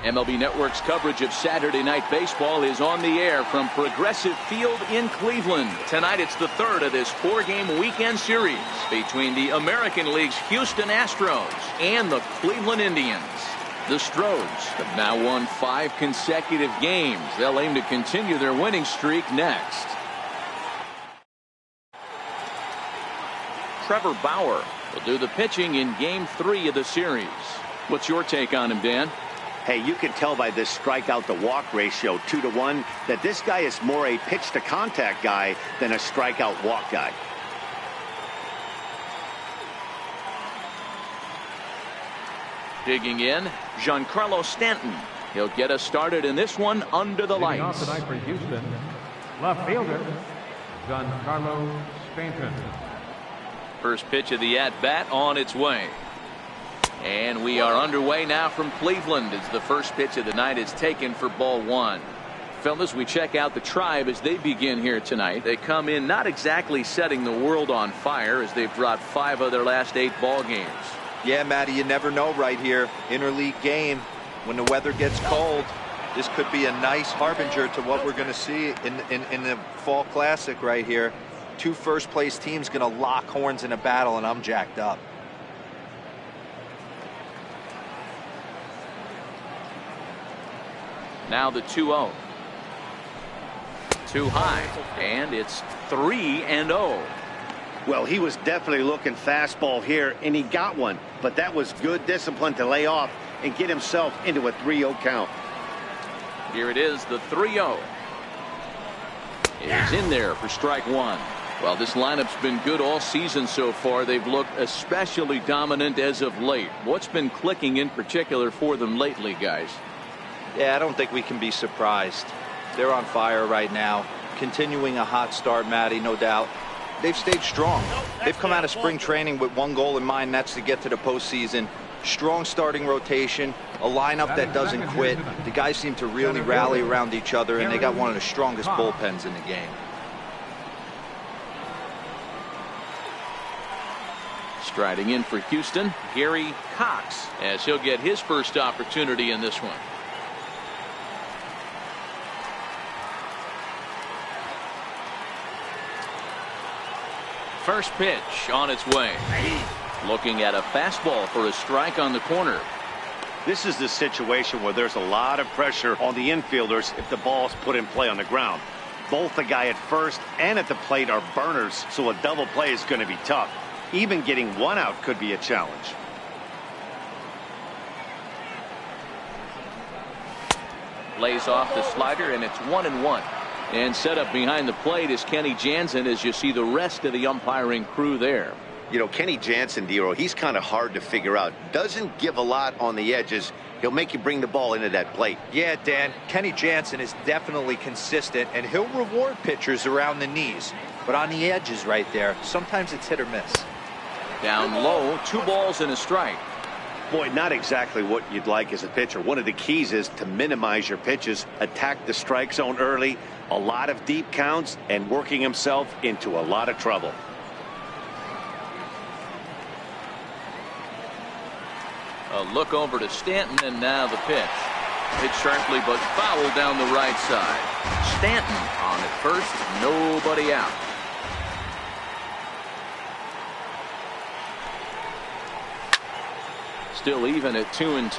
MLB Network's coverage of Saturday Night Baseball is on the air from Progressive Field in Cleveland. Tonight it's the third of this four-game weekend series between the American League's Houston Astros and the Cleveland Indians. The Astros have now won 5 consecutive games. They'll aim to continue their winning streak next. Trevor Bauer will do the pitching in Game 3 of the series. What's your take on him, Dan? Hey, you can tell by this strikeout to walk ratio 2-to-1 that this guy is more a pitch to contact guy than a strikeout walk guy. Digging in, Giancarlo Stanton. He'll get us started in this one under the lights. Off tonight for Houston, left fielder Giancarlo Stanton. First pitch of the at-bat on its way. And we are underway now from Cleveland as the first pitch of the night is taken for ball 1. Fellas, we check out the Tribe as they begin here tonight. They come in not exactly setting the world on fire as they've dropped 5 of their last 8 ball games. Yeah, Matty, you never know right here. Interleague game, when the weather gets cold, this could be a nice harbinger to what we're going to see in the Fall Classic right here. 2 first-place teams going to lock horns in a battle, and I'm jacked up. Now the 2-0. Too high, and it's 3-0. Well, he was definitely looking fastball here, and he got one. But that was good discipline to lay off and get himself into a 3-0 count. Here it is, the 3-0. Is in there for strike 1. Well, this lineup's been good all season so far. They've looked especially dominant as of late. What's been clicking in particular for them lately, guys? Yeah, I don't think we can be surprised. They're on fire right now. Continuing a hot start, Matty, no doubt. They've stayed strong. They've come out of spring training with one goal in mind, and that's to get to the postseason. Strong starting rotation, a lineup that doesn't quit. The guys seem to really rally around each other, and they got one of the strongest bullpens in the game. Striding in for Houston, Gary Cox, as he'll get his first opportunity in this one. First pitch on its way. Looking at a fastball for a strike on the corner. This is the situation where there's a lot of pressure on the infielders if the ball's put in play on the ground. Both the guy at first and at the plate are burners, so a double play is going to be tough. Even getting one out could be a challenge. Lays off the slider, and it's 1-1. And set up behind the plate is Kenny Jansen as you see the rest of the umpiring crew there. You know, Kenny Jansen, Dero, he's kind of hard to figure out. Doesn't give a lot on the edges. He'll make you bring the ball into that plate. Yeah, Dan, Kenny Jansen is definitely consistent, and he'll reward pitchers around the knees. But on the edges right there, sometimes it's hit or miss. Down low, 2 balls and a strike. Boy, not exactly what you'd like as a pitcher. One of the keys is to minimize your pitches, attack the strike zone early, a lot of deep counts, and working himself into a lot of trouble. A look over to Stanton, and now the pitch. Hit sharply but foul down the right side. Stanton on at first, nobody out. Still even at 2-2.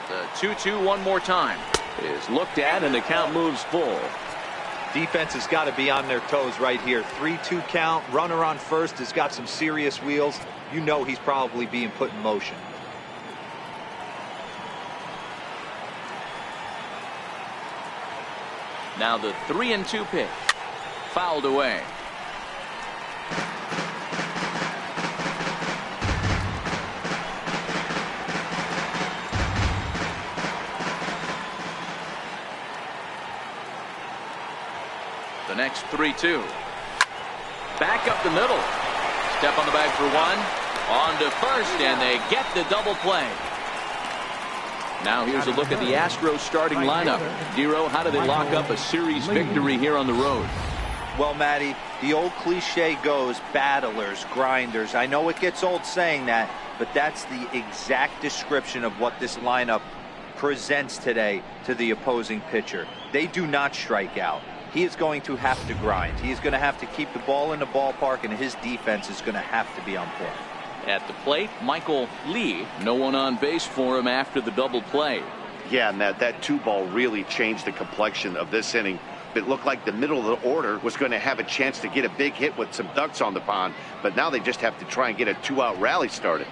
The 2-2 one more time is looked at, and the count moves full. Defense has got to be on their toes right here. 3-2 count. Runner on first has got some serious wheels. You know he's probably being put in motion. Now the 3-2 pitch. Fouled away. The next 3-2. Back up the middle. Step on the bag for 1. On to first, and they get the double play. Now here's a look at the Astros starting lineup. Dero, how do they lock up a series victory here on the road? Well, Matty, the old cliche goes battlers, grinders. I know it gets old saying that, but that's the exact description of what this lineup presents today to the opposing pitcher. They do not strike out. He is going to have to grind. He is going to have to keep the ball in the ballpark, and his defense is going to have to be on point. At the plate, Michael Lee. No one on base for him after the double play. Yeah, Matt, that 2-ball really changed the complexion of this inning. It looked like the middle of the order was going to have a chance to get a big hit with some ducks on the pond, but now they just have to try and get a 2-out rally started.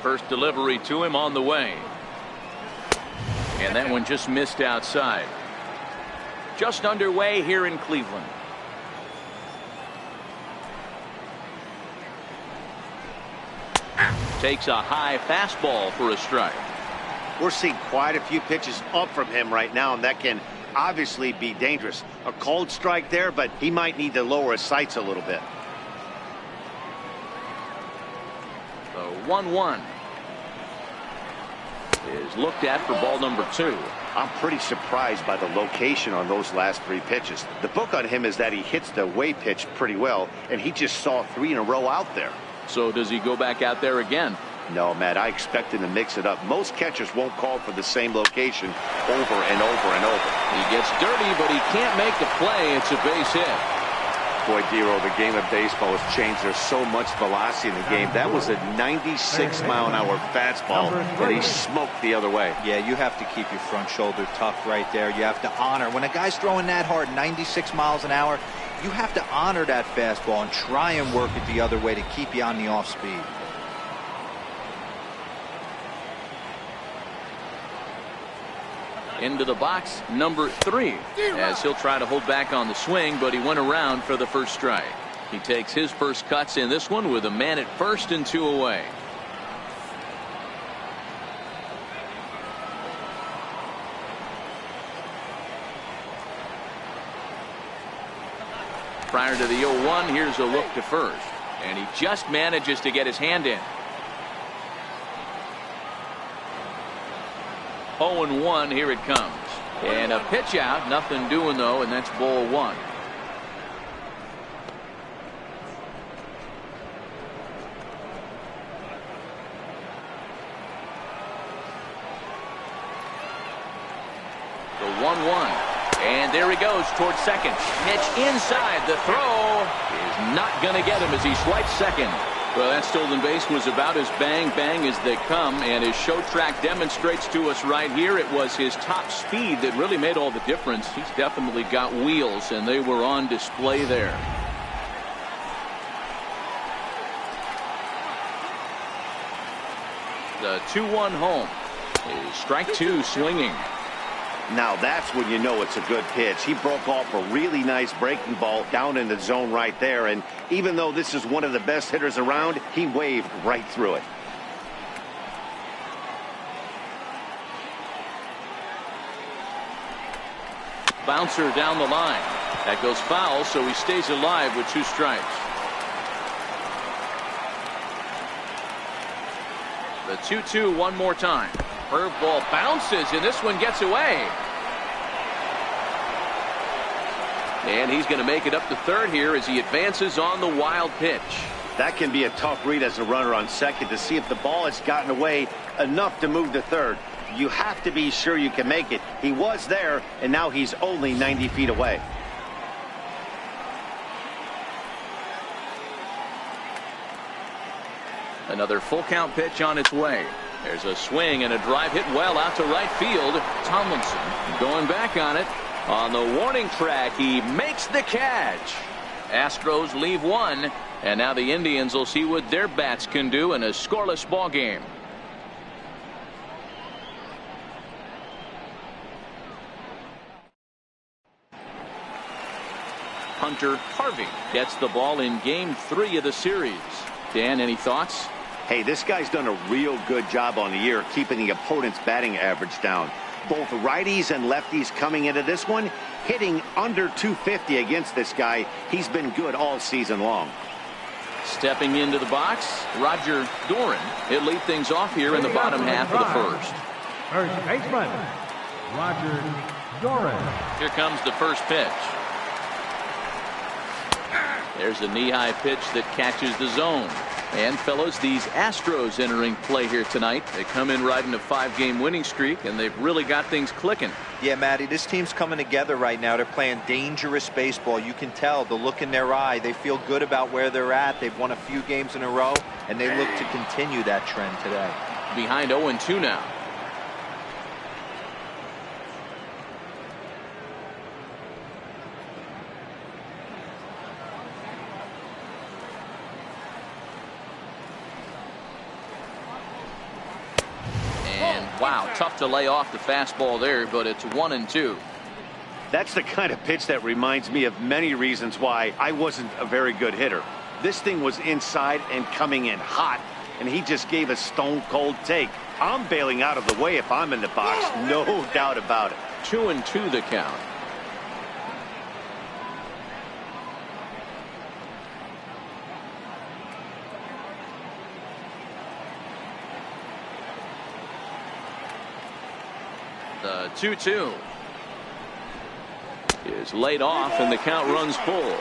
First delivery to him on the way. And that one just missed outside. Just underway here in Cleveland. Takes a high fastball for a strike. We're seeing quite a few pitches up from him right now, and that can obviously be dangerous. A cold strike there, but he might need to lower his sights a little bit. The 1-1 is looked at for ball number 2. I'm pretty surprised by the location on those last 3 pitches. The book on him is that he hits the away pitch pretty well, and he just saw 3 in a row out there. So does he go back out there again? No, Matt, I expect him to mix it up. Most catchers won't call for the same location over and over and over. He gets dirty, but he can't make the play. It's a base hit. Boy, Dero, the game of baseball has changed. There's so much velocity in the game. That was a 96-mile-an-hour fastball that he smoked the other way. Yeah, you have to keep your front shoulder tucked right there. You have to honor. When a guy's throwing that hard, 96 miles an hour, you have to honor that fastball and try and work it the other way to keep you on the off speed. Into the box, number 3, as he'll try to hold back on the swing, but he went around for the first strike. He takes his first cuts in this one with a man at first and 2 away. Prior to the 0-1, here's a look to first, and he just manages to get his hand in. 0-1, here it comes. And a pitch out, nothing doing though, and that's ball 1. The 1-1. And there he goes towards second. Pitch inside. The throw is not going to get him as he swipes second. Well, that stolen base was about as bang as they come, and his show track demonstrates to us right here it was his top speed that really made all the difference. He's definitely got wheels, and they were on display there. The 2-1 home is strike 2 swinging. Now that's when you know it's a good pitch. He broke off a really nice breaking ball down in the zone right there, and even though this is one of the best hitters around, he waved right through it. Bouncer down the line. That goes foul, so he stays alive with 2 strikes. The 2-2 one more time. Curveball bounces, and this one gets away. And he's going to make it up to third here as he advances on the wild pitch. That can be a tough read as a runner on second to see if the ball has gotten away enough to move to third. You have to be sure you can make it. He was there, and now he's only 90 feet away. Another full count pitch on its way. There's a swing and a drive hit well out to right field. Tomlinson going back on it. On the warning track, he makes the catch. Astros leave 1, and now the Indians will see what their bats can do in a scoreless ball game. Hunter Harvey gets the ball in game 3 of the series. Dan, any thoughts? Hey, this guy's done a real good job on the year keeping the opponent's batting average down. Both righties and lefties coming into this one, hitting under 250 against this guy. He's been good all season long. Stepping into the box, Roger Doran. He'll lead things off here in the bottom half of the first. First baseman, Roger Doran. Here comes the first pitch. There's a knee-high pitch that catches the zone. And fellas, these Astros entering play here tonight. They come in riding a 5-game winning streak, and they've really got things clicking. Yeah, Matty, this team's coming together right now. They're playing dangerous baseball. You can tell the look in their eye. They feel good about where they're at. They've won a few games in a row, and they look to continue that trend today. Behind 0-2 now. Wow, tough to lay off the fastball there, but it's 1-2. That's the kind of pitch that reminds me of many reasons why I wasn't a very good hitter. This thing was inside and coming in hot, and he just gave a stone-cold take. I'm bailing out of the way if I'm in the box, no doubt about it. 2-2 the count. The 2-2 is laid off, and the count runs full.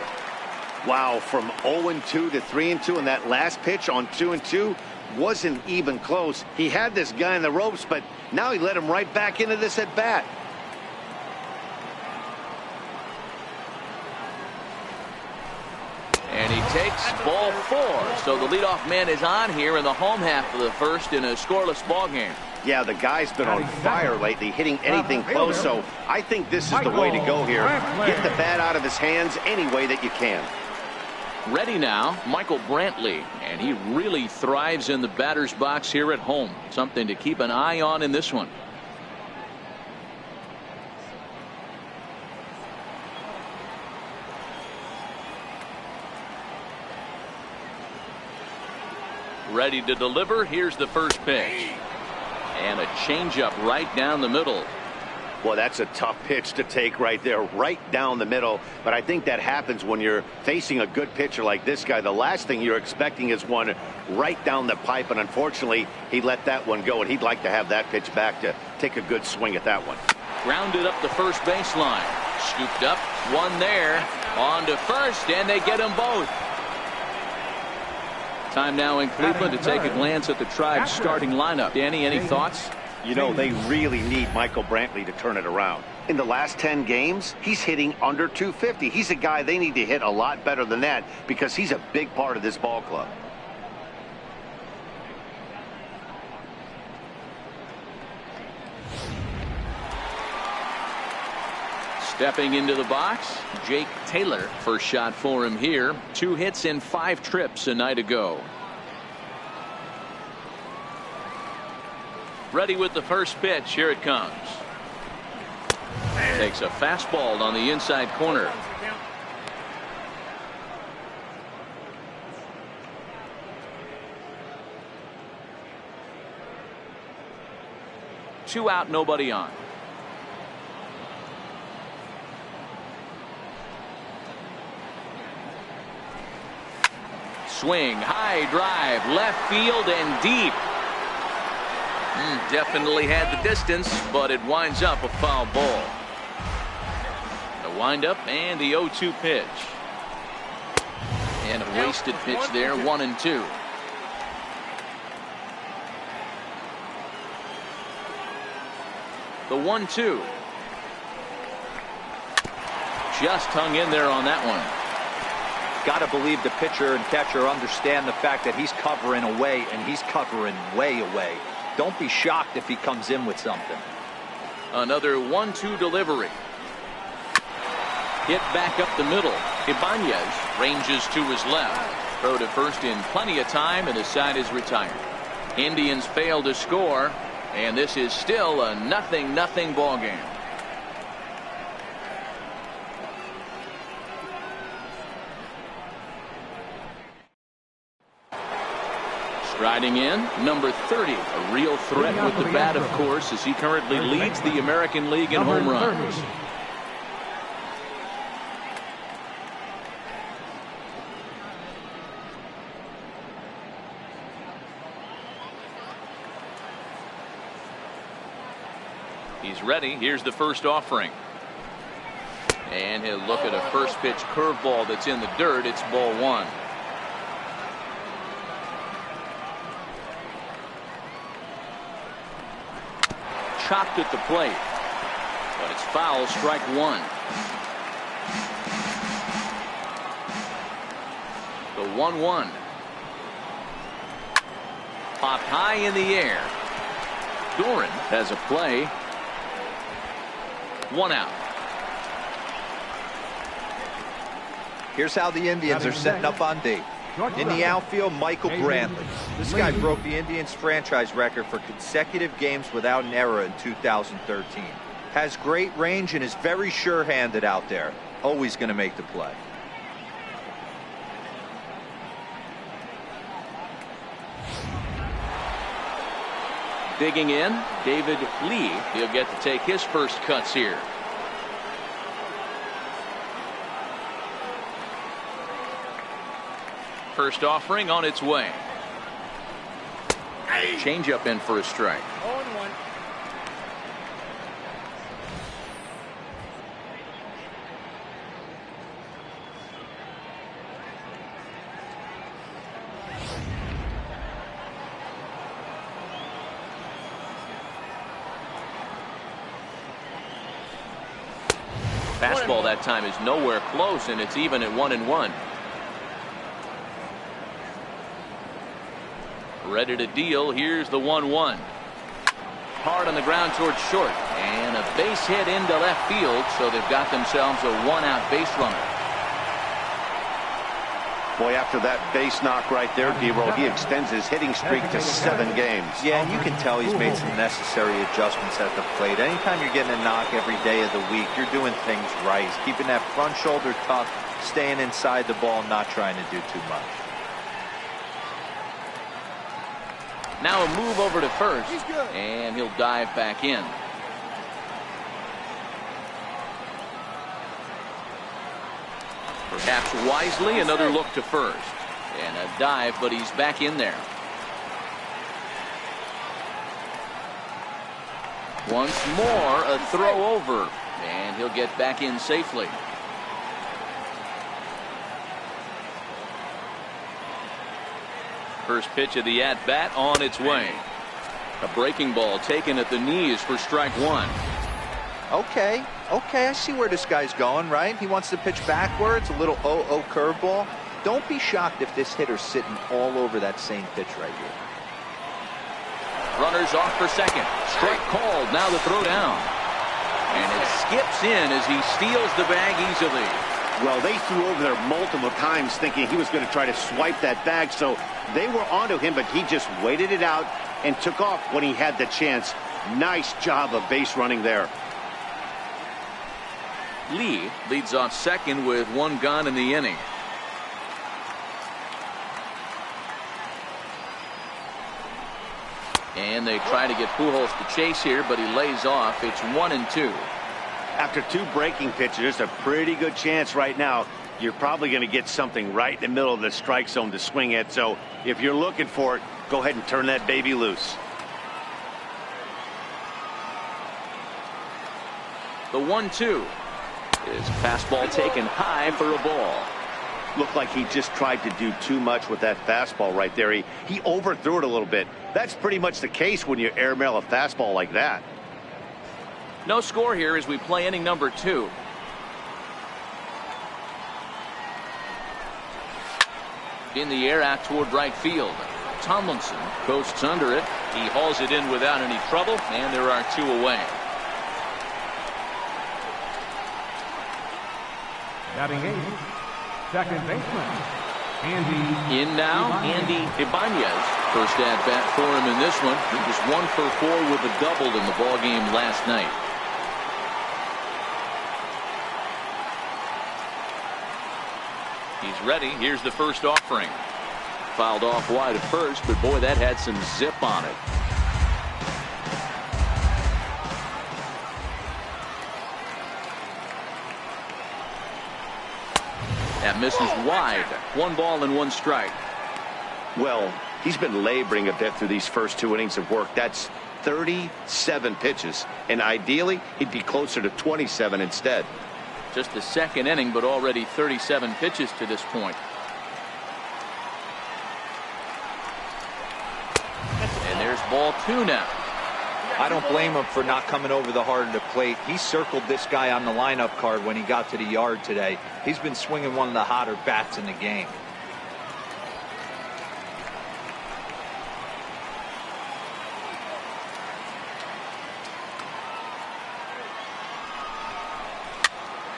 Wow, from 0-2 to 3-2, and that last pitch on 2-2 wasn't even close. He had this guy in the ropes, but now he let him right back into this at bat. And he takes ball 4. So the leadoff man is on here in the home half of the first in a scoreless ball game. Yeah, the guy's been on fire lately, hitting anything close, so I think this is the way to go here. Get the bat out of his hands any way that you can. Ready now, Michael Brantley, and he really thrives in the batter's box here at home. Something to keep an eye on in this one. Ready to deliver. Here's the first pitch. And a changeup right down the middle. Well, that's a tough pitch to take right there, right down the middle. But I think that happens when you're facing a good pitcher like this guy. The last thing you're expecting is one right down the pipe. And unfortunately, he let that one go. And he'd like to have that pitch back to take a good swing at that one. Grounded up the first baseline. Scooped up. One there. On to first. And they get them both. Time now in Cleveland to take a glance at the Tribe's starting lineup. Danny, any thoughts? You know, they really need Michael Brantley to turn it around. In the last 10 games, he's hitting under 250. He's a guy they need to hit a lot better than that because he's a big part of this ball club. Stepping into the box, Jake Taylor. First shot for him here. 2 hits in 5 trips a night ago. Ready with the first pitch. Here it comes. Takes a fastball on the inside corner. Two out, nobody on. Swing, high drive, left field and deep. Definitely had the distance, but it winds up a foul ball. The windup and the 0-2 pitch. And a wasted pitch there, 1-2. The 1-2. Just hung in there on that one. Got to believe the pitcher and catcher understand the fact that he's covering away, and he's covering way away. Don't be shocked if he comes in with something. Another 1-2 delivery. Hit back up the middle. Ibanez ranges to his left. Throw to first in plenty of time, and his side is retired. Indians fail to score, and this is still a 0-0 ball game. Striding in, number 30, a real threat with the bat, of course, as he currently leads the American League in home runs. He's ready. Here's the first offering. And he'll look at a first pitch curveball that's in the dirt. It's ball one. Chopped at the plate. But it's foul, strike one. The 1-1. Popped high in the air. Doran has a play. One out. Here's how the Indians are setting up on D. In the outfield, Michael Brantley. This guy broke the Indians franchise record for consecutive games without an error in 2013. Has great range and is very sure-handed out there. Always going to make the play. Digging in, David Lee. He'll get to take his first cuts here. First offering on its way. Changeup in for a strike. 0-1. Fastball that time is nowhere close, and it's even at 1-1. Ready to deal. Here's the 1-1. Hard on the ground towards short, and a base hit into left field, so they've got themselves a one-out base runner. Boy, after that base knock right there, D-Roll, he extends his hitting streak to 7 games. Yeah, and you can tell he's made some necessary adjustments at the plate. Anytime you're getting a knock every day of the week, you're doing things right. Keeping that front shoulder tucked, staying inside the ball, not trying to do too much. Now a move over to first, and he'll dive back in. Perhaps wisely, another look to first. And a dive, but he's back in there. Once more, a throw over, and he'll get back in safely. First pitch of the at-bat on its way. A breaking ball taken at the knees for strike one. Okay, I see where this guy's going, right? He wants to pitch backwards, a little 0-0 curveball. Don't be shocked if this hitter's sitting all over that same pitch right here. Runners off for second. Strike called. Now the throw down. And it skips in as he steals the bag easily. Well, they threw over there multiple times thinking he was going to try to swipe that bag, so they were onto him, but he just waited it out and took off when he had the chance. Nice job of base running there. Lee leads off second with one gone in the inning. And they try to get Pujols to chase here, but he lays off. It's 1-2. After 2 breaking pitches, there's a pretty good chance right now you're probably going to get something right in the middle of the strike zone to swing at. So if you're looking for it, go ahead and turn that baby loose. The 1-2 is fastball taken high for a ball. Looked like he just tried to do too much with that fastball right there. He overthrew it a little bit. That's pretty much the case when you airmail a fastball like that. No score here as we play inning number 2. In the air out toward right field. Tomlinson coasts under it. He hauls it in without any trouble, and there are 2 away. Batting 8th, second baseman, Andy. In now, Andy Ibanez. First at bat for him in this one. He was 1 for 4 with a double in the ball game last night. He's ready. Here's the first offering. Fouled off wide at first, but boy, that had some zip on it. That misses wide. 1 ball and 1 strike. Well, he's been laboring a bit through these first 2 innings of work. That's 37 pitches, and ideally he'd be closer to 27 instead. Just the second inning, but already 37 pitches to this point. And there's ball 2 now. I don't blame him for not coming over the heart of the plate. He circled this guy on the lineup card when he got to the yard today. He's been swinging one of the hotter bats in the game.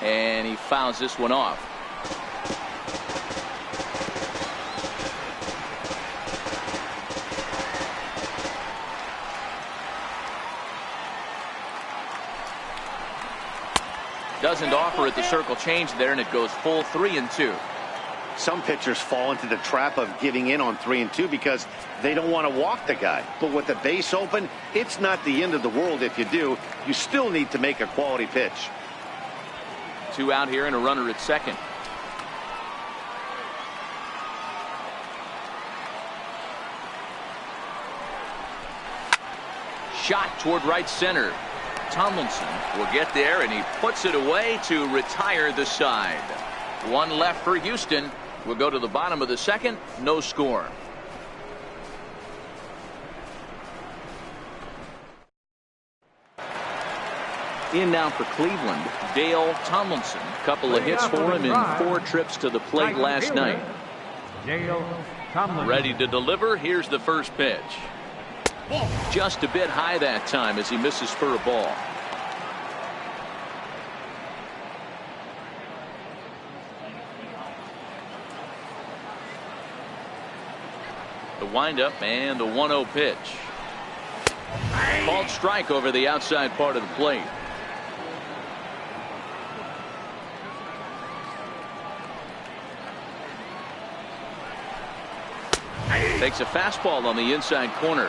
And he fouls this one off. Doesn't offer it the circle change there, and it goes full 3-2. Some pitchers fall into the trap of giving in on 3-2 because they don't want to walk the guy. But with the base open, it's not the end of the world if you do. You still need to make a quality pitch. 2 out here and a runner at second. Shot toward right center. Tomlinson will get there, and he puts it away to retire the side. 1 left for Houston. We'll go to the bottom of the second. No score. In now for Cleveland, Dale Tomlinson. Couple of hits for him in 4 trips to the plate last night. Dale Tomlinson. Ready to deliver. Here's the first pitch. Just a bit high that time as he misses for a ball. The windup and the 1-0 pitch. Called strike over the outside part of the plate. Takes a fastball on the inside corner.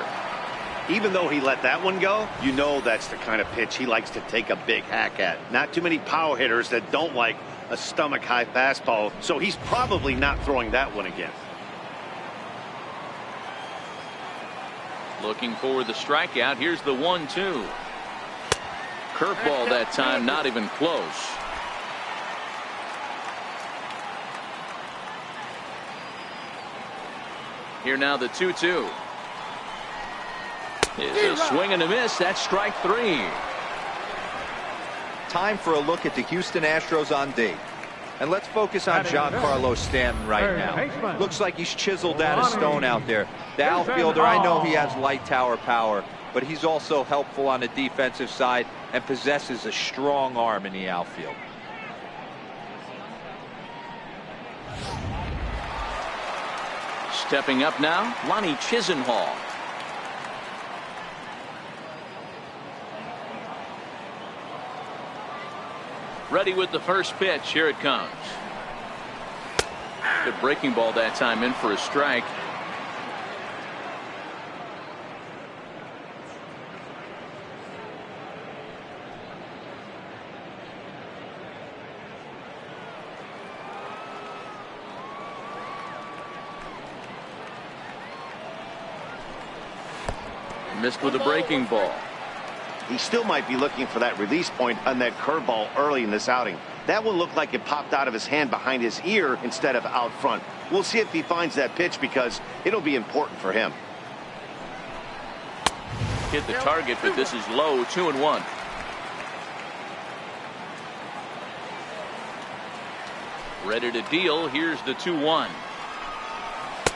Even though he let that one go, you know that's the kind of pitch he likes to take a big hack at. Not too many power hitters that don't like a stomach high fastball, so he's probably not throwing that one again. Looking for the strikeout. Here's the 1-2. Curveball that time, not even close. Here now the 2-2. Is a swing and a miss. That's strike 3. Time for a look at the Houston Astros on D. And let's focus on Giancarlo Stanton right now. Looks like he's chiseled out of stone out there. The outfielder, I know he has light tower power, but he's also helpful on the defensive side and possesses a strong arm in the outfield. Stepping up now, Lonnie Chisenhall. Ready with the first pitch. Here it comes. Good breaking ball that time, in for a strike. Missed with a breaking ball. He still might be looking for that release point on that curveball early in this outing. That one looked like it popped out of his hand behind his ear instead of out front. We'll see if he finds that pitch because it'll be important for him. Hit the target, but this is low. 2-1. Ready to deal. Here's the 2-1.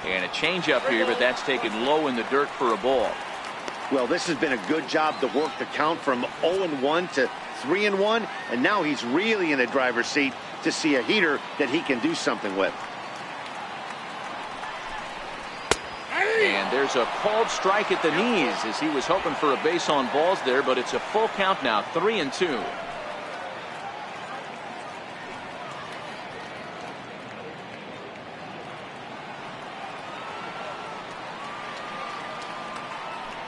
And a changeup here, but that's taken low in the dirt for a ball. Well, this has been a good job to work the count from 0-1 to 3-1, and now he's really in the driver's seat to see a heater that he can do something with. And there's a called strike at the knees as he was hoping for a base on balls there, but it's a full count now, 3-2.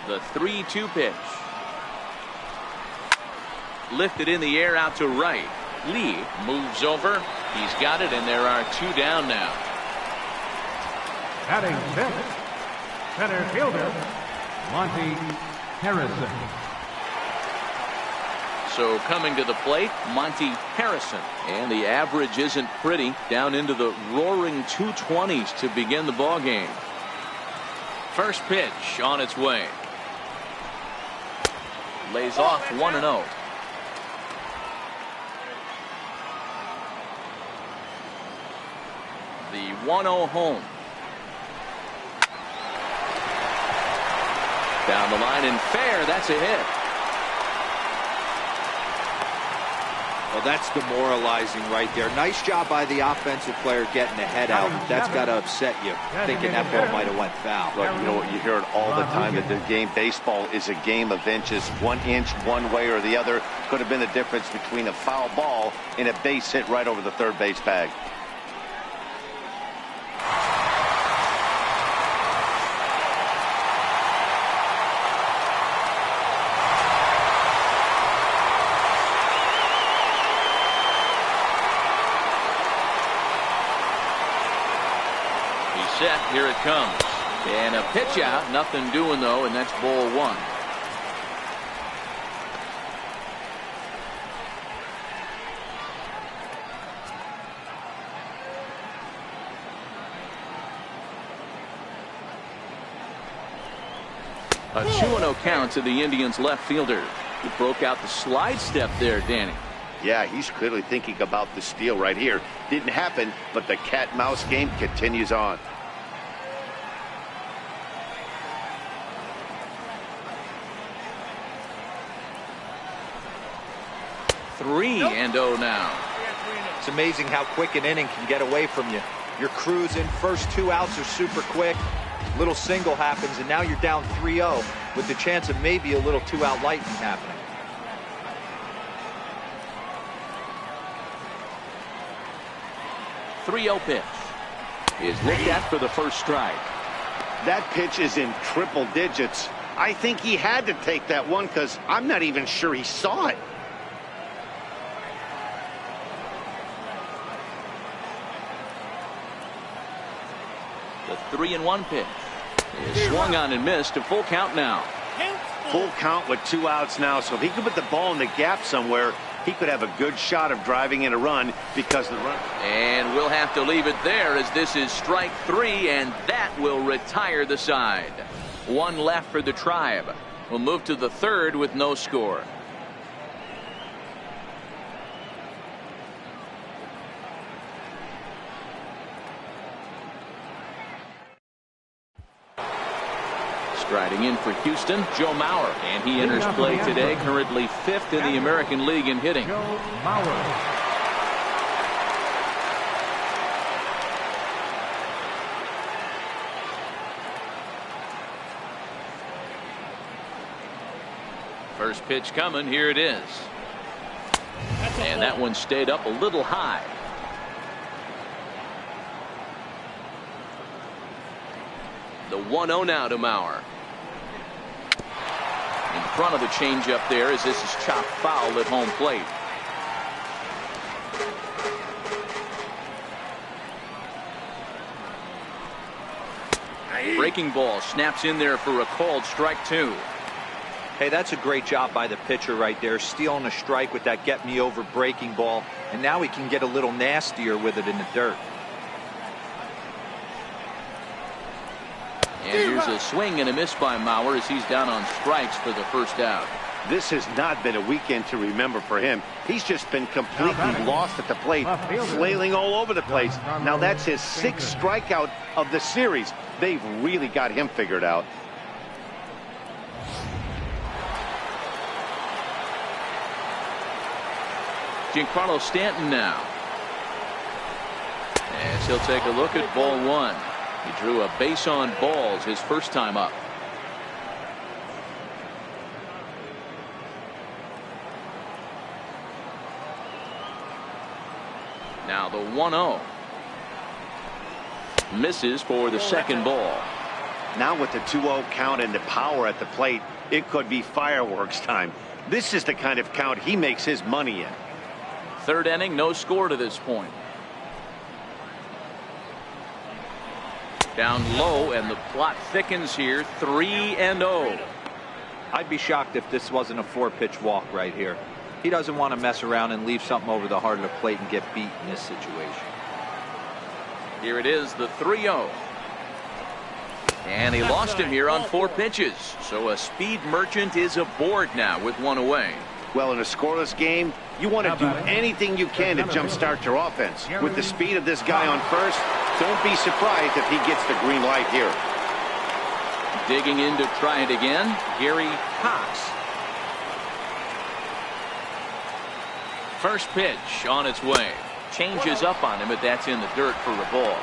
The 3-2 pitch. Lifted in the air out to right. Lee moves over. He's got it, and there are 2 down now. Batting 6th, center fielder, Monty Harrison. So coming to the plate, Monty Harrison. And the average isn't pretty, down into the roaring 220s to begin the ball game. First pitch on its way. Lays off 1-0. The 1-0 home. Down the line and fair. That's a hit. Well, that's demoralizing right there. Nice job by the offensive player getting the head out. That's got to upset you, thinking that ball might have went foul. Look, you know what, you hear it all the time that the game, baseball is a game of inches. 1 inch one way or the other could have been the difference between a foul ball and a base hit right over the third base bag. Set, here it comes. And a pitch out, nothing doing though, and that's ball 1. A 2-0 count to the Indians left fielder. He broke out the slide step there, Danny. Yeah, he's clearly thinking about the steal right here. Didn't happen, but the cat-mouse game continues on. 3-0 now. It's amazing how quick an inning can get away from you. You're cruising. First 2 outs are super quick. Little single happens, and now you're down 3-0 with the chance of maybe a little 2-out lightning happening. .30 pitch is looked at for the first strike. That pitch is in triple digits. I think he had to take that one because I'm not even sure he saw it. The 3-1 pitch is swung on and missed. A full count now. Full count with 2 outs now. So if he could put the ball in the gap somewhere, he could have a good shot of driving in a run because the run. And we'll have to leave it there as this is strike 3, and that will retire the side. 1 left for the Tribe. We'll move to the 3rd with no score. Striding in for Houston, Joe Mauer, and he enters play today, currently 5th in the American League in hitting. Joe Mauer. First pitch coming, here it is. And that one stayed up a little high. The 1-0 now to Mauer. In front of the changeup there as this is chopped foul at home plate. Breaking ball snaps in there for a called strike 2. Hey, that's a great job by the pitcher right there, stealing a strike with that get me over breaking ball, and now he can get a little nastier with it in the dirt. And here's a swing and a miss by Mauer as he's down on strikes for the first out. This has not been a weekend to remember for him. He's just been completely lost at the plate, flailing all over the place. Now that's his 6th strikeout of the series. They've really got him figured out. Giancarlo Stanton now. As he'll take a look at ball 1. He drew a base on balls his first time up. Now the 1-0. Misses for the second ball. Now with the 2-0 count and the power at the plate, it could be fireworks time. This is the kind of count he makes his money in. 3rd inning, no score to this point. Down low, and the plot thickens here. 3-0. I'd be shocked if this wasn't a 4-pitch walk right here. He doesn't want to mess around and leave something over the heart of the plate and get beat in this situation. Here it is, the 3-0. And he lost him here on 4 pitches. So a speed merchant is aboard now with 1 away. Well, in a scoreless game, you want to do anything you can to jumpstart your offense. With the speed of this guy on first, don't be surprised if he gets the green light here. Digging in to try it again, Gary Cox. First pitch on its way. Changes up on him, but that's in the dirt for a ball.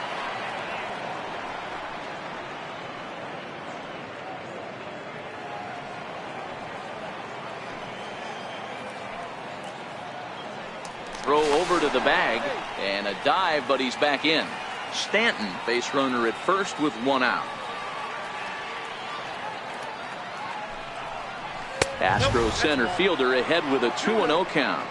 Throw over to the bag and a dive, but he's back in. Stanton, base runner at first with 1 out. Astros center fielder ahead with a 2-0 count.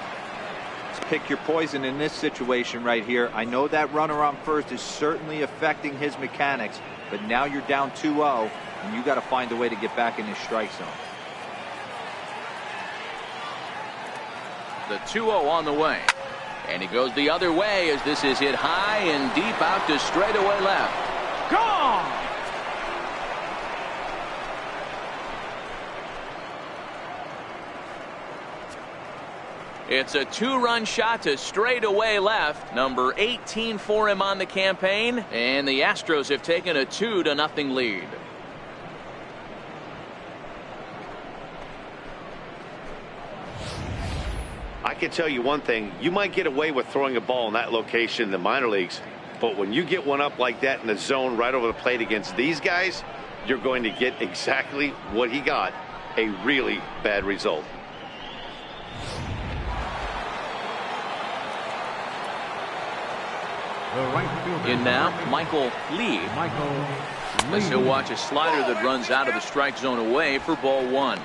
Pick your poison in this situation right here. I know that runner on first is certainly affecting his mechanics, but now you're down 2-0 and you got to find a way to get back in his strike zone. The 2-0 on the way, and he goes the other way as this is hit high and deep out to straightaway left. Gone. It's a 2-run shot to straightaway left. Number 18 for him on the campaign. And the Astros have taken a 2-0 lead. I can tell you one thing. You might get away with throwing a ball in that location in the minor leagues. But when you get one up like that in the zone right over the plate against these guys, you're going to get exactly what he got. A really bad result. In now, Michael Lee. As he'll watch a slider that runs out of the strike zone away for ball 1.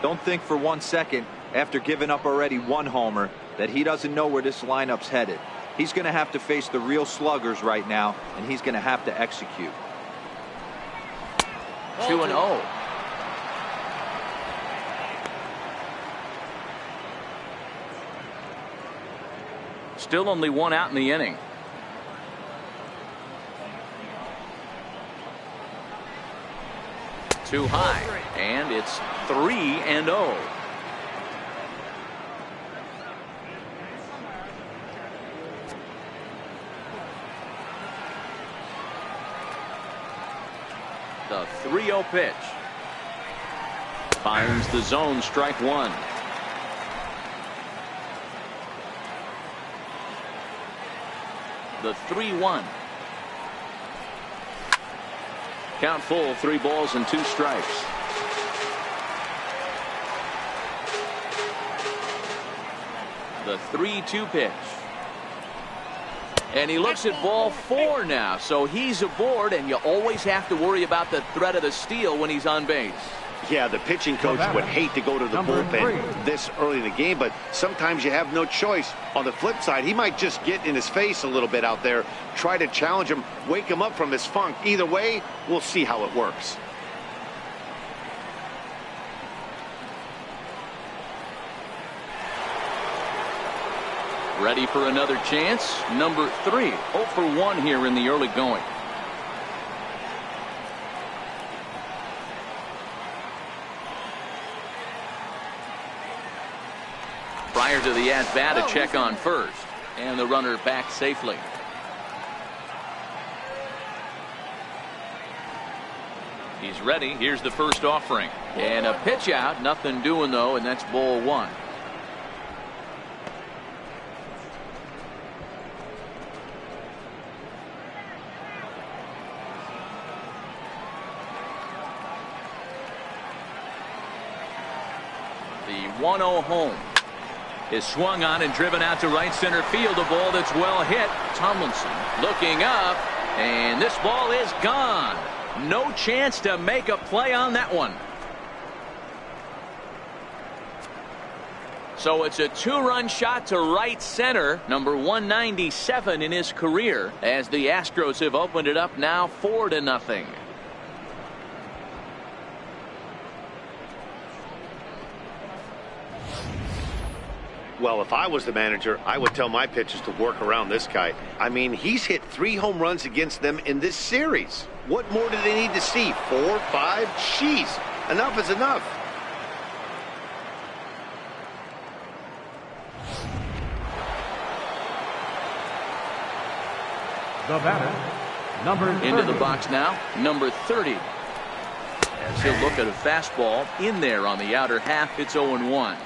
Don't think for 1 second, after giving up already 1 homer, that he doesn't know where this lineup's headed. He's going to have to face the real sluggers right now, and he's going to have to execute. 2-0. Still only 1 out in the inning. Too high, and it's 3-0. The 3-0 pitch finds the zone, strike 1. The 3-1. Count full, 3 balls and 2 strikes. The 3-2 pitch. And he looks at ball 4 now, so he's aboard, and you always have to worry about the threat of the steal when he's on base. Yeah, the pitching coach would hate to go to the bullpen this early in the game, but sometimes you have no choice. On the flip side, he might just get in his face a little bit out there, try to challenge him, wake him up from his funk. Either way, we'll see how it works. Ready for another chance. Number 3, 0 for 1 here in the early going. Prior to the at-bat, a check on first, and the runner back safely. He's ready. Here's the first offering, and a pitch out. Nothing doing though, and that's ball 1. The 1-0 home is swung on and driven out to right center field. A ball that's well hit. Tomlinson looking up, and this ball is gone. No chance to make a play on that one. So it's a 2-run shot to right center, number 197 in his career, as the Astros have opened it up now 4-0. Well, if I was the manager, I would tell my pitchers to work around this guy. I mean, he's hit 3 home runs against them in this series. What more do they need to see? 4, 5? Jeez, enough is enough. The batter, number 30. Into the box now, number 30. As he'll look at a fastball in there on the outer half. It's 0-1.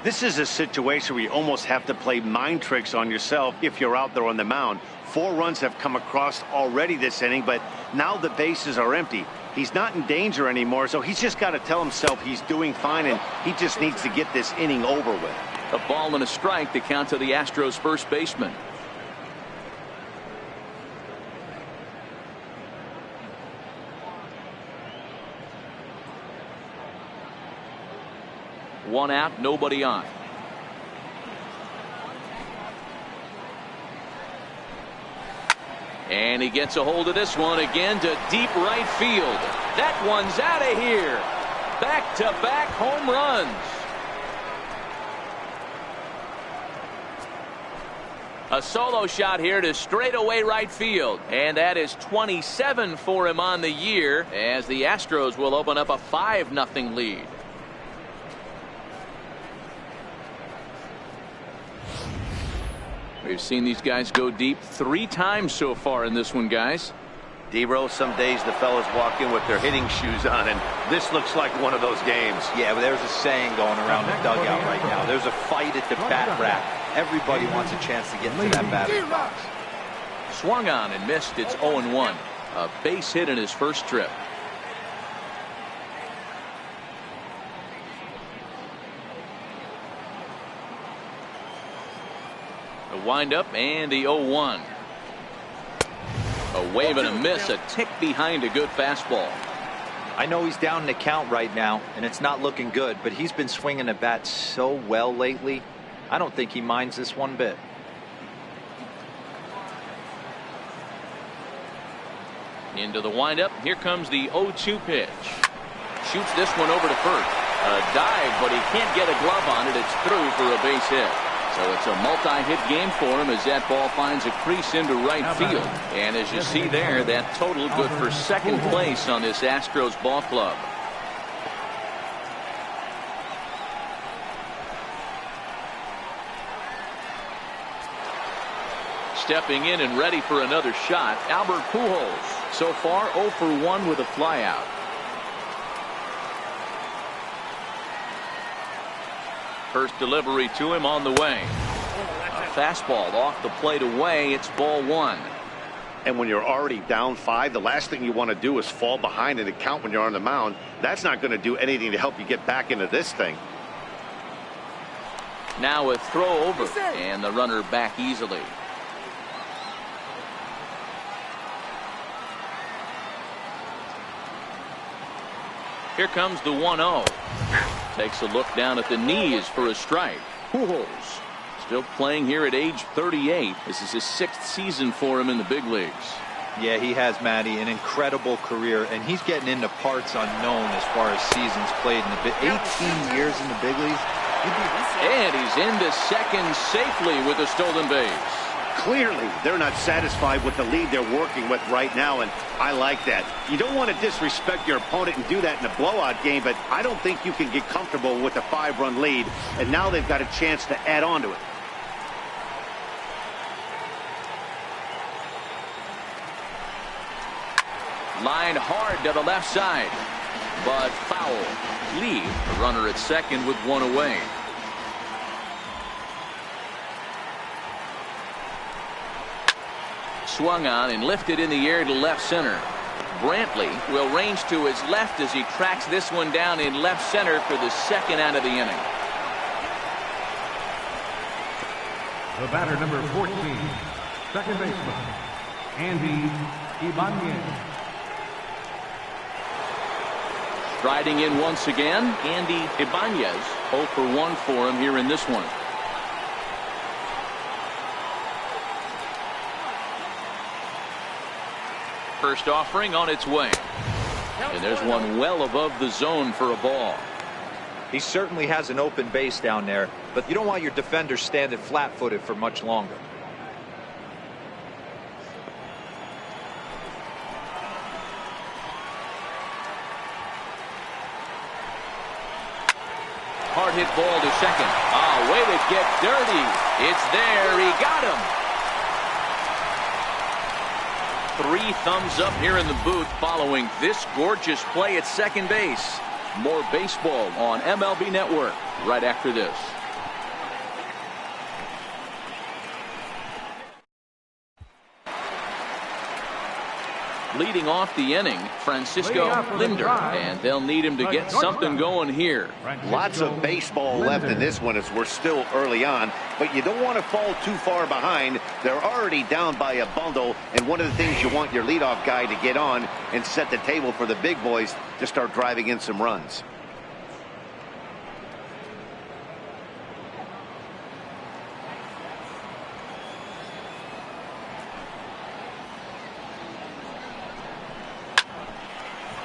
This is a situation where you almost have to play mind tricks on yourself if you're out there on the mound. 4 runs have come across already this inning, but now the bases are empty. He's not in danger anymore, so he's just got to tell himself he's doing fine, and he just needs to get this inning over with. A ball and a strike to count to the Astros first baseman. One out, nobody on. And he gets a hold of this one again to deep right field. That one's out of here. Back-to-back home runs. A solo shot here to straightaway right field. And that is 27 for him on the year, as the Astros will open up a 5-0 lead. We've seen these guys go deep 3 times so far in this one, guys. D-Row, some days the fellas walk in with their hitting shoes on, and this looks like one of those games. Yeah, but there's a saying going around the dugout right now. There's a fight at the bat rack. Everybody wants a chance to get to that batter's box. Swung on and missed. It's 0-1. A base hit in his first trip. A windup and the 0-1. A wave and a miss, a tick behind a good fastball. I know he's down in the count right now, and it's not looking good, but he's been swinging the bat so well lately. I don't think he minds this one bit. Into the windup. Here comes the 0-2 pitch. Shoots this one over to first. A dive, but he can't get a glove on it. It's through for a base hit. So it's a multi-hit game for him as that ball finds a crease into right field. And as you see there, that total good for second place on this Astros ball club. Stepping in and ready for another shot, Albert Pujols. So far 0 for 1 with a flyout. First delivery to him on the way. A fastball off the plate away. It's ball 1. And when you're already down 5, the last thing you want to do is fall behind in the count when you're on the mound. That's not going to do anything to help you get back into this thing. Now a throw over, and the runner back easily. Here comes the 1-0. Takes a look down at the knees for a strike. Pujols still playing here at age 38. This is his 6th season for him in the big leagues. Yeah, he has, Matty, an incredible career, and he's getting into parts unknown as far as seasons played in the 18 years in the big leagues. And he's into second safely with a stolen base. Clearly, they're not satisfied with the lead they're working with right now, and I like that. You don't want to disrespect your opponent and do that in a blowout game, but I don't think you can get comfortable with a 5-run lead, and now they've got a chance to add on to it. Line hard to the left side, but foul. Lee, the runner at second with 1 away. Swung on and lifted in the air to left center. Brantley will range to his left as he tracks this one down in left center for the second out of the inning. The batter, number 14, second baseman, Andy Ibanez. Striding in once again, Andy Ibanez. 0 for 1 for him here in this one. First offering on its way. And there's one well above the zone for a ball. He certainly has an open base down there, but you don't want your defenders standing flat-footed for much longer. Hard hit ball to second. Ah, way to get dirty. It's there. He got him. 3 thumbs up here in the booth following this gorgeous play at second base. More baseball on MLB Network right after this. Leading off the inning, Francisco Linder, and they'll need him to get something going here. Lots of baseball left in this one as we're still early on, but you don't want to fall too far behind. They're already down by a bundle, and one of the things you want your leadoff guy to get on and set the table for the big boys to start driving in some runs.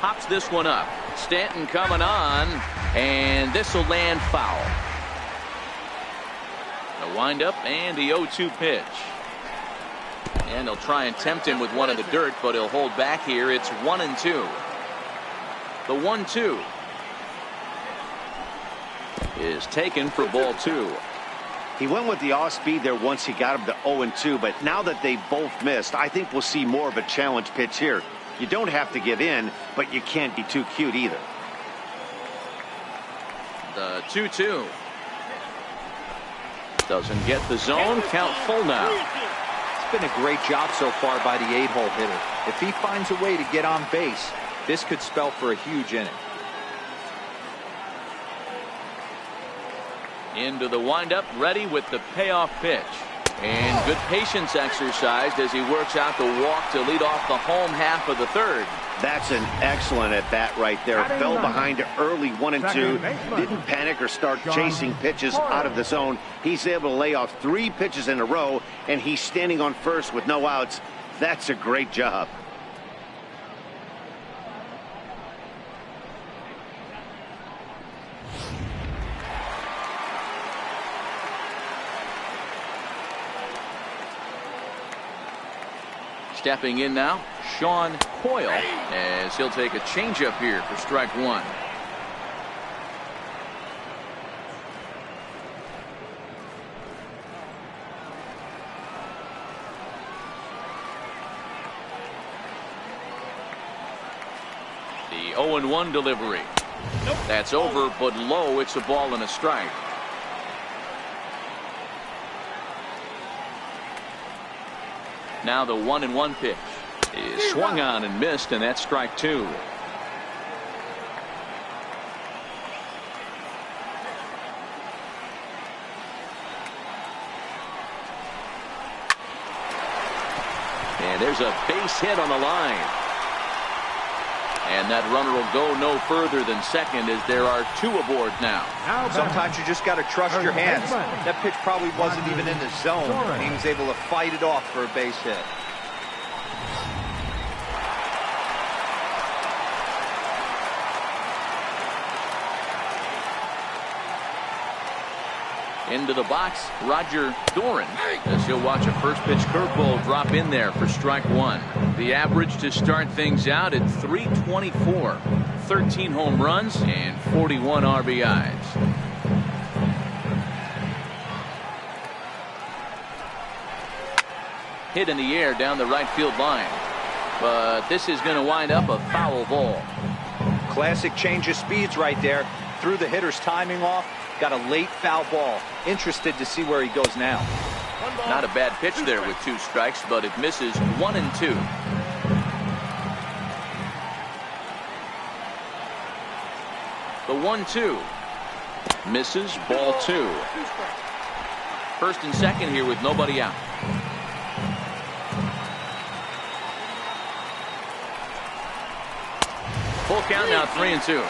Hops this one up. Stanton coming on, and this will land foul. The windup and the 0-2 pitch. And they'll try and tempt him with one in the dirt, but he'll hold back here. It's 1-2. The 1-2 is taken for ball 2. He went with the off speed there once he got him to 0-2, but now that they both missed, I think we'll see more of a challenge pitch here. You don't have to give in, but you can't be too cute either. The 2-2 doesn't get the zone. Count full now. It's been a great job so far by the 8-hole hitter. If he finds a way to get on base, this could spell for a huge inning. Into the windup, ready with the payoff pitch. And good patience exercised as he works out the walk to lead off the home half of the third. That's an excellent at bat right there. Fell behind early 1-2. Didn't panic or start chasing pitches out of the zone. He's able to lay off 3 pitches in a row, and he's standing on first with no outs. That's a great job. Stepping in now, Sean Coyle, as he'll take a changeup here for strike 1. The 0-1 delivery. That's over, but low. It's a ball and a strike. Now the 1-1 pitch is swung on and missed, and that's strike 2. And there's a base hit on the line. And that runner will go no further than second as there are 2 aboard now. Sometimes you just got to trust your hands. That pitch probably wasn't even in the zone, and he was able to fight it off for a base hit. Into the box, Roger Doran, as he'll watch a first pitch curveball drop in there for strike 1. The average to start things out at .324, 13 home runs and 41 RBIs. Hit in the air down the right field line, but this is going to wind up a foul ball. Classic change of speeds right there. Threw the hitter's timing off. Got a late foul ball. Interested to see where he goes now. Not a bad pitch there with 2 strikes, but it misses 1-2. The 1-2 misses, ball 2. First and second here with nobody out. Full count now, 3-2.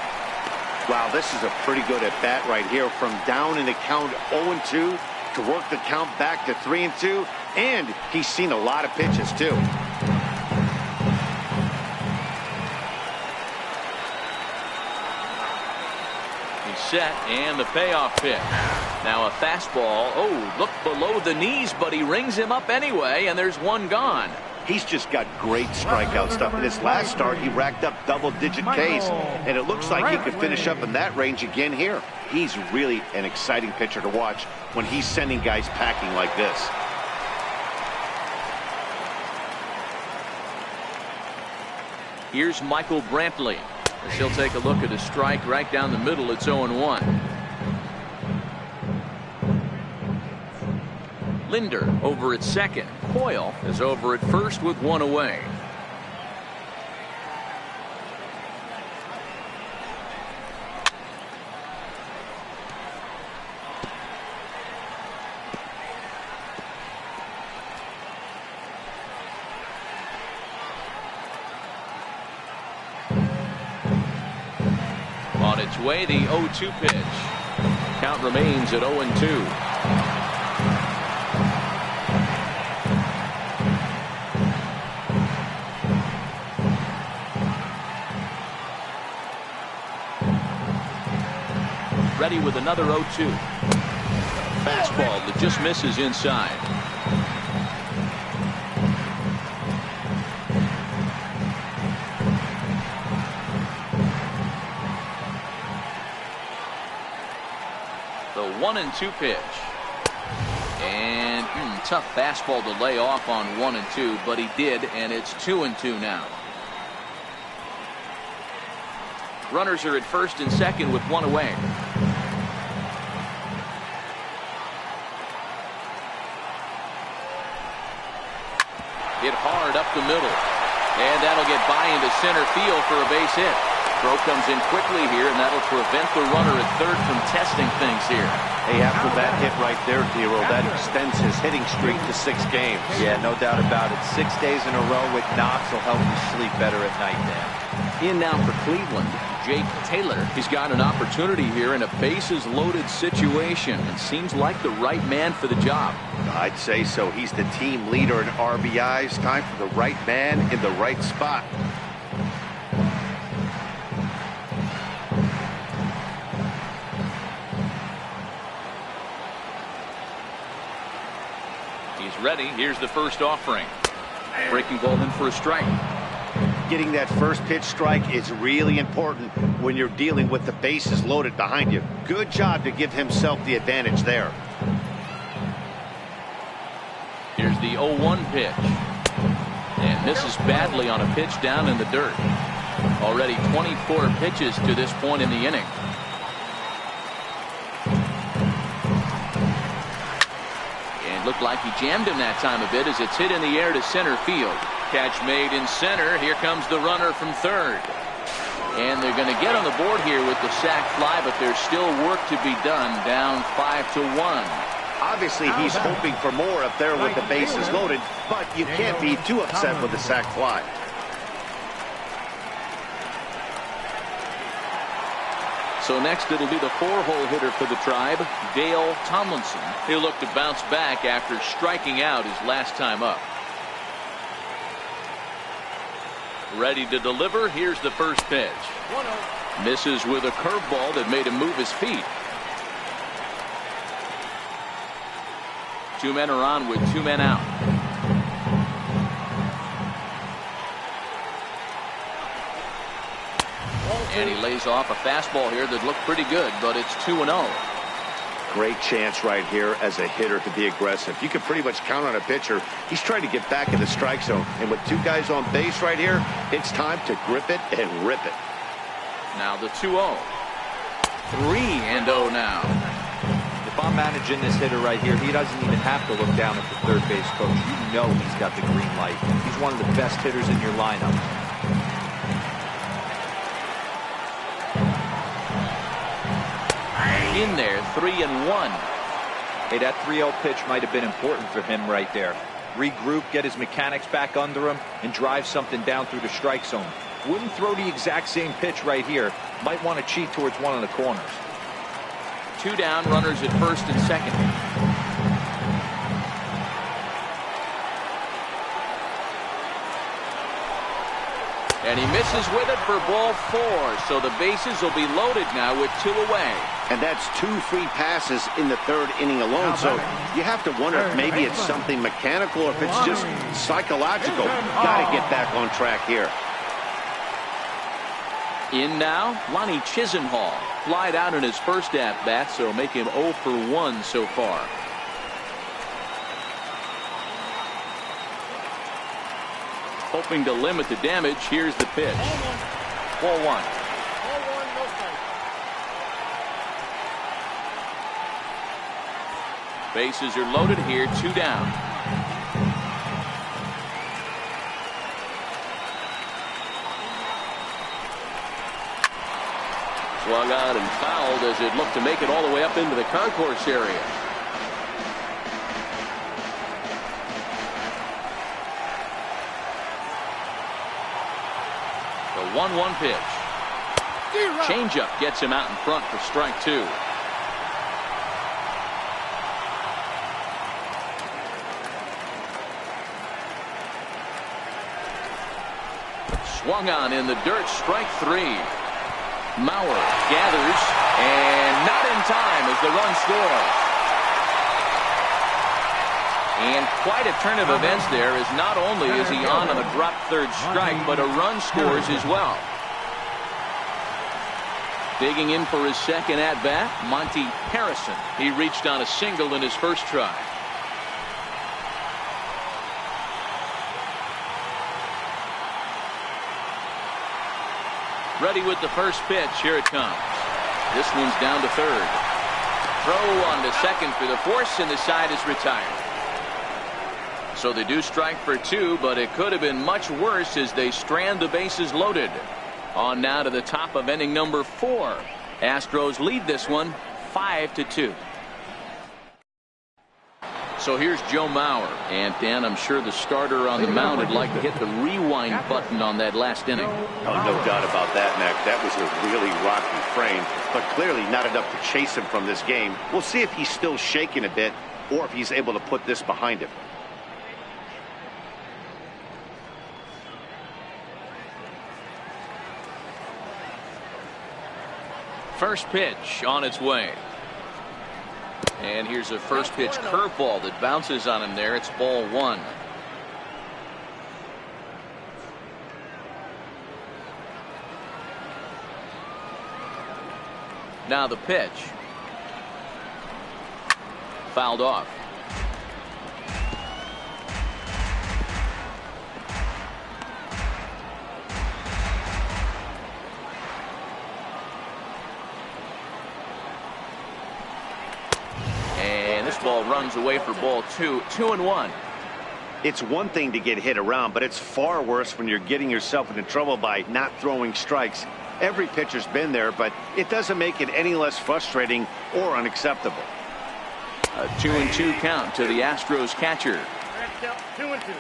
Wow, this is a pretty good at bat right here. From down in the count 0-2 to work the count back to 3-2, and he's seen a lot of pitches too. He set and the payoff pitch. Now a fastball. Oh, look below the knees, but he rings him up anyway, and there's one gone. He's just got great strikeout stuff. In his last start, he racked up double-digit Ks, and it looks like he could finish up in that range again here. He's really an exciting pitcher to watch when he's sending guys packing like this. Here's Michael Brantley. As he'll take a look at a strike right down the middle. It's 0-1. Linder over at second. Coyle is over at first with one away. On its way, the 0-2 pitch. Count remains at 0-2. Ready with another 0-2. Fastball that just misses inside. The 1-2 pitch. And tough fastball to lay off on 1-2, but he did, and it's 2-2 now. Runners are at first and second with one away. Hit hard up the middle. And that'll get by into center field for a base hit. Throw comes in quickly here, and that'll prevent the runner at third from testing things here. Hey, after that hit right there, Hero, that extends his hitting streak to 6 games. Yeah, no doubt about it. 6 days in a row with knocks will help you sleep better at night, Dan. In now for Cleveland, Jake Taylor. He's got an opportunity here in a bases-loaded situation, and seems like the right man for the job. I'd say so. He's the team leader in RBIs. Time for the right man in the right spot. He's ready. Here's the first offering. Breaking ball in for a strike. Getting that first pitch strike is really important when you're dealing with the bases loaded behind you. Good job to give himself the advantage there. Here's the 0-1 pitch. And misses badly on a pitch down in the dirt. Already 24 pitches to this point in the inning. And looked like he jammed him that time a bit as it's hit in the air to center field. Catch made in center. Here comes the runner from third. And they're going to get on the board here with the sac fly, but there's still work to be done. Down 5-1. Obviously, he's hoping for more up there with the bases loaded, but you can't be too upset with the sac fly. So next it'll be the 4-hole hitter for the Tribe, Dale Tomlinson. He'll look to bounce back after striking out his last time up. Ready to deliver. Here's the first pitch. Misses with a curveball that made him move his feet. 2 men are on with 2 men out. And he lays off a fastball here that looked pretty good, but it's 2-0. Great chance right here as a hitter to be aggressive. You can pretty much count on a pitcher. He's trying to get back in the strike zone. And with 2 guys on base right here, it's time to grip it and rip it. Now the 2-0. 3-0 now. If I'm managing this hitter right here, he doesn't even have to look down at the third base coach. You know he's got the green light. He's one of the best hitters in your lineup. In there, 3-1. Hey, that 3-0 pitch might have been important for him right there. Regroup, get his mechanics back under him, and drive something down through the strike zone. Wouldn't throw the exact same pitch right here. Might want to cheat towards one of the corners. 2 down, runners at first and second. And he misses with it for ball 4. So the bases will be loaded now with 2 away. And that's 2 free passes in the 3rd inning alone. So you have to wonder if maybe it's something mechanical or if it's just psychological. Got to get back on track here. In now, Lonnie Chisenhall. Flied out in his first at-bat, so make him 0 for 1 so far. Hoping to limit the damage, here's the pitch. Ball 1. Bases are loaded here, 2 down. Swung on and fouled as it looked to make it all the way up into the concourse area. The 1-1 pitch. Changeup gets him out in front for strike 2. Swung on in the dirt, strike 3. Mauer gathers and not in time as the run scores. And quite a turn of events there, as not only is he on a drop 3rd strike, but a run scores as well. Digging in for his 2nd at bat, Monty Harrison. He reached on a single in his first try. Ready with the first pitch. Here it comes. This one's down to 3rd. Throw on to 2nd for the force, and the side is retired. So they do strike for 2, but it could have been much worse as they strand the bases loaded. On now to the top of inning number 4. Astros lead this one 5-2. So here's Joe Mauer. And Dan, I'm sure the starter on the mound would like to hit the rewind button on that last inning. Oh, no doubt about that, Mac. That was a really rocky frame, but clearly not enough to chase him from this game. We'll see if he's still shaking a bit or if he's able to put this behind him. First pitch on its way. And here's a first pitch curveball that bounces on him there. It's ball 1. Now the pitch. Fouled off. Ball runs away for ball 2. 2-1. It's one thing to get hit around, but it's far worse when you're getting yourself into trouble by not throwing strikes. Every pitcher's been there, but it doesn't make it any less frustrating or unacceptable. A 2-2 count to the Astros catcher. 2-2.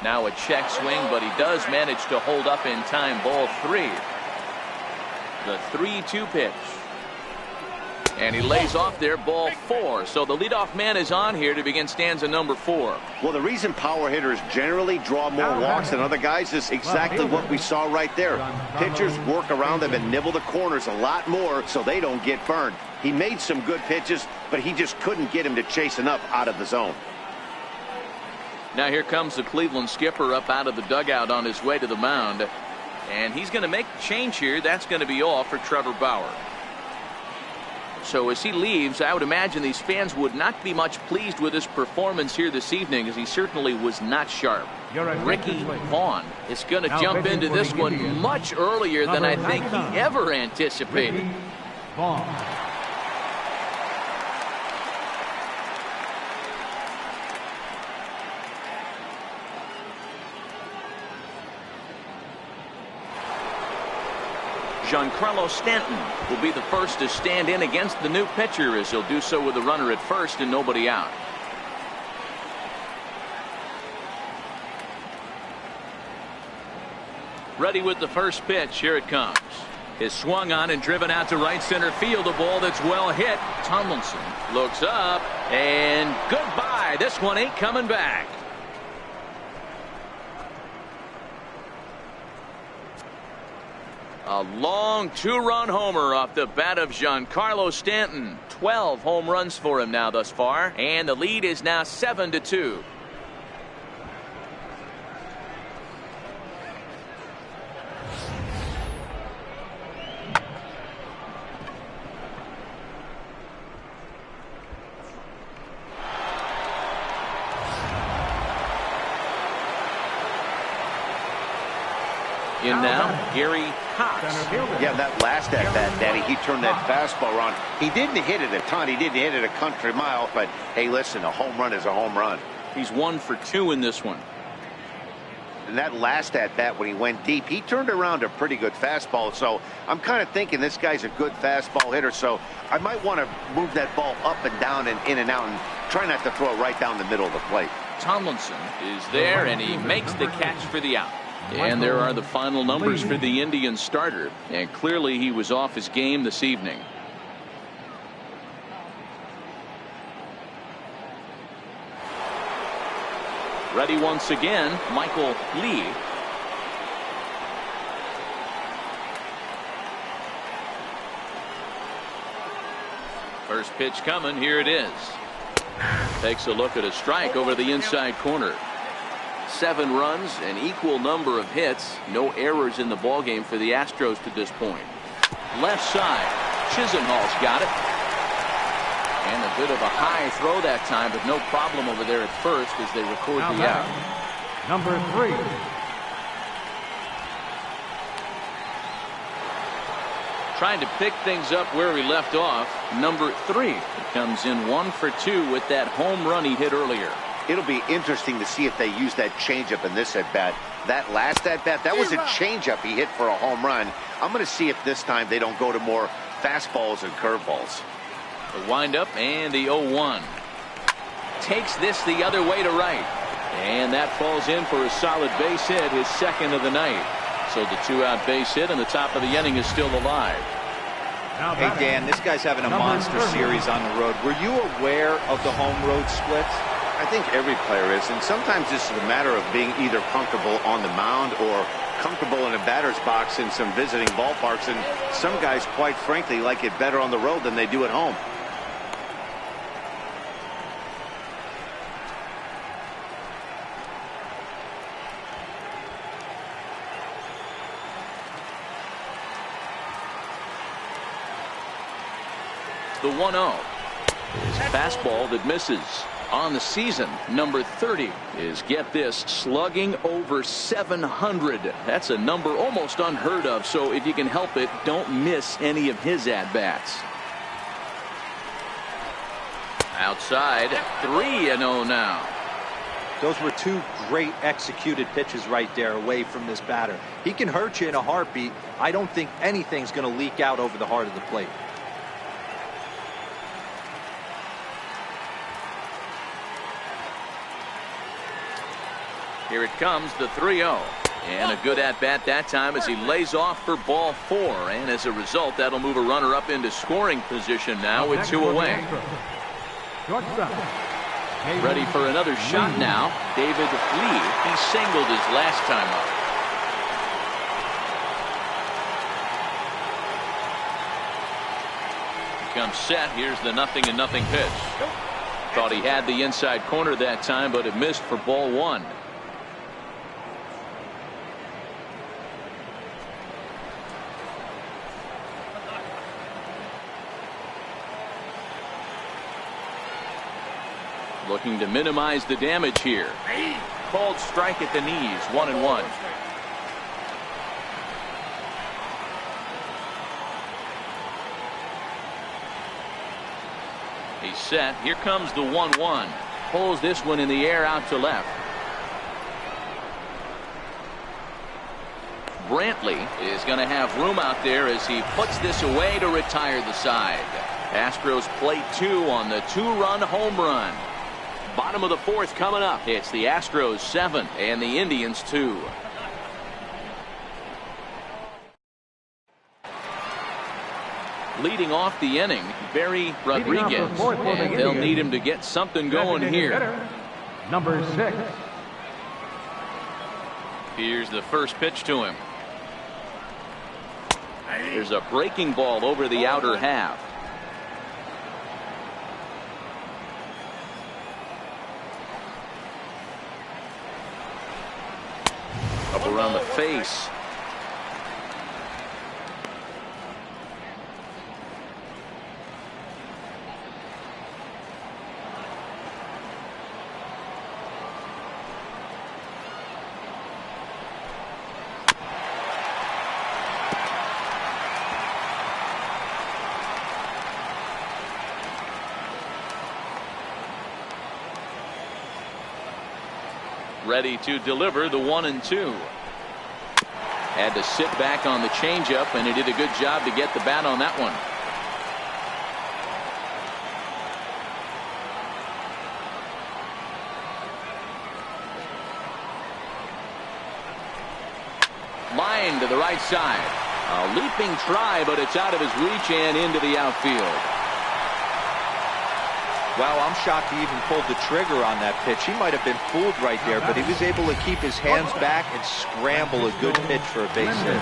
Now a check swing, but he does manage to hold up in time. Ball 3. The 3-2 pitch. And he lays off there. Ball 4. So the leadoff man is on here to begin stanza number 4. Well, the reason power hitters generally draw more walks than other guys is exactly what we saw right there. Pitchers work around them and nibble the corners a lot more so they don't get burned. He made some good pitches, but he just couldn't get him to chase enough out of the zone. Now here comes the Cleveland skipper up out of the dugout on his way to the mound. And he's going to make the change here. That's going to be all for Trevor Bauer. So as he leaves, I would imagine these fans would not be much pleased with his performance here this evening, as he certainly was not sharp. Ricky Vaughn is going to jump into this one much earlier than I think he ever anticipated. Giancarlo Stanton will be the first to stand in against the new pitcher, as he'll do so with a runner at first and nobody out. Ready with the first pitch. Here it comes. is swung on and driven out to right center field. A ball that's well hit. Tomlinson looks up and goodbye. This one ain't coming back. A long two-run homer off the bat of Giancarlo Stanton. 12 home runs for him now thus far, and the lead is now 7-2. In now, Gary Cox. Yeah, that last at bat, Danny, he turned that fastball around. He didn't hit it a ton. He didn't hit it a country mile. But, hey, listen, a home run is a home run. He's 1 for 2 in this one. And that last at bat, when he went deep, he turned around a pretty good fastball. So I'm kind of thinking this guy's a good fastball hitter. So I might want to move that ball up and down and in and out and try not to throw it right down the middle of the plate. Tomlinson is there, and he makes the catch for the out. And there are the final numbers for the Indians starter. And clearly he was off his game this evening. Ready once again, Michael Lee. First pitch coming. Here it is. Takes a look at a strike over the inside corner. 7 runs, an equal number of hits. No errors in the ballgame for the Astros to this point. Left side. Chisenhall's got it. And a bit of a high throw that time, but no problem over there at first as they record the out. Number 3. Trying to pick things up where he left off. Number 3 comes in 1 for 2 with that home run he hit earlier. It'll be interesting to see if they use that changeup in this at-bat. That last at-bat, that was a changeup he hit for a home run. I'm going to see if this time they don't go to more fastballs and curveballs. The windup and the 0-1. Takes this the other way to right. And that falls in for a solid base hit, his second of the night. So the 2-out base hit and the top of the inning is still alive. Hey, Dan, this guy's having a monster series on the road. Were you aware of the home-road splits? I think every player is, and sometimes this is a matter of being either comfortable on the mound or comfortable in a batter's box in some visiting ballparks, and some guys, quite frankly, like it better on the road than they do at home. The 1-0 is fastball that misses. On the season, number 30 is, get this, slugging over 700. That's a number almost unheard of, so if you can help it, don't miss any of his at-bats. Outside, 3-0 now. Those were 2 great executed pitches right there away from this batter. He can hurt you in a heartbeat. I don't think anything's going to leak out over the heart of the plate. Here it comes, the 3-0. And a good at-bat that time as he lays off for ball 4. And as a result, that'll move a runner up into scoring position now with 2 away. Ready for another shot now. David Lee. He singled his last time up. He comes set. Here's the 0-0 pitch. Thought he had the inside corner that time, but it missed for ball 1. Looking to minimize the damage here. Called strike at the knees, 1-1. He's set. Here comes the 1-1. Pulls this one in the air out to left. Brantley is going to have room out there as he puts this away to retire the side. Astros play 2 on the 2-run home run. Bottom of the 4th coming up. It's the Astros 7 and the Indians 2. Leading off the inning, Barry Rodriguez, and they'll need him to get something going here. Number 6. Here's the first pitch to him. There's a breaking ball over the outer half. Up around the face. Ready to deliver the 1-2. Had to sit back on the changeup, and he did a good job to get the bat on that one. Line to the right side. A leaping try, but it's out of his reach and into the outfield. Wow, I'm shocked he even pulled the trigger on that pitch. He might have been fooled right there, but he was able to keep his hands back and scramble a good pitch for a base hit.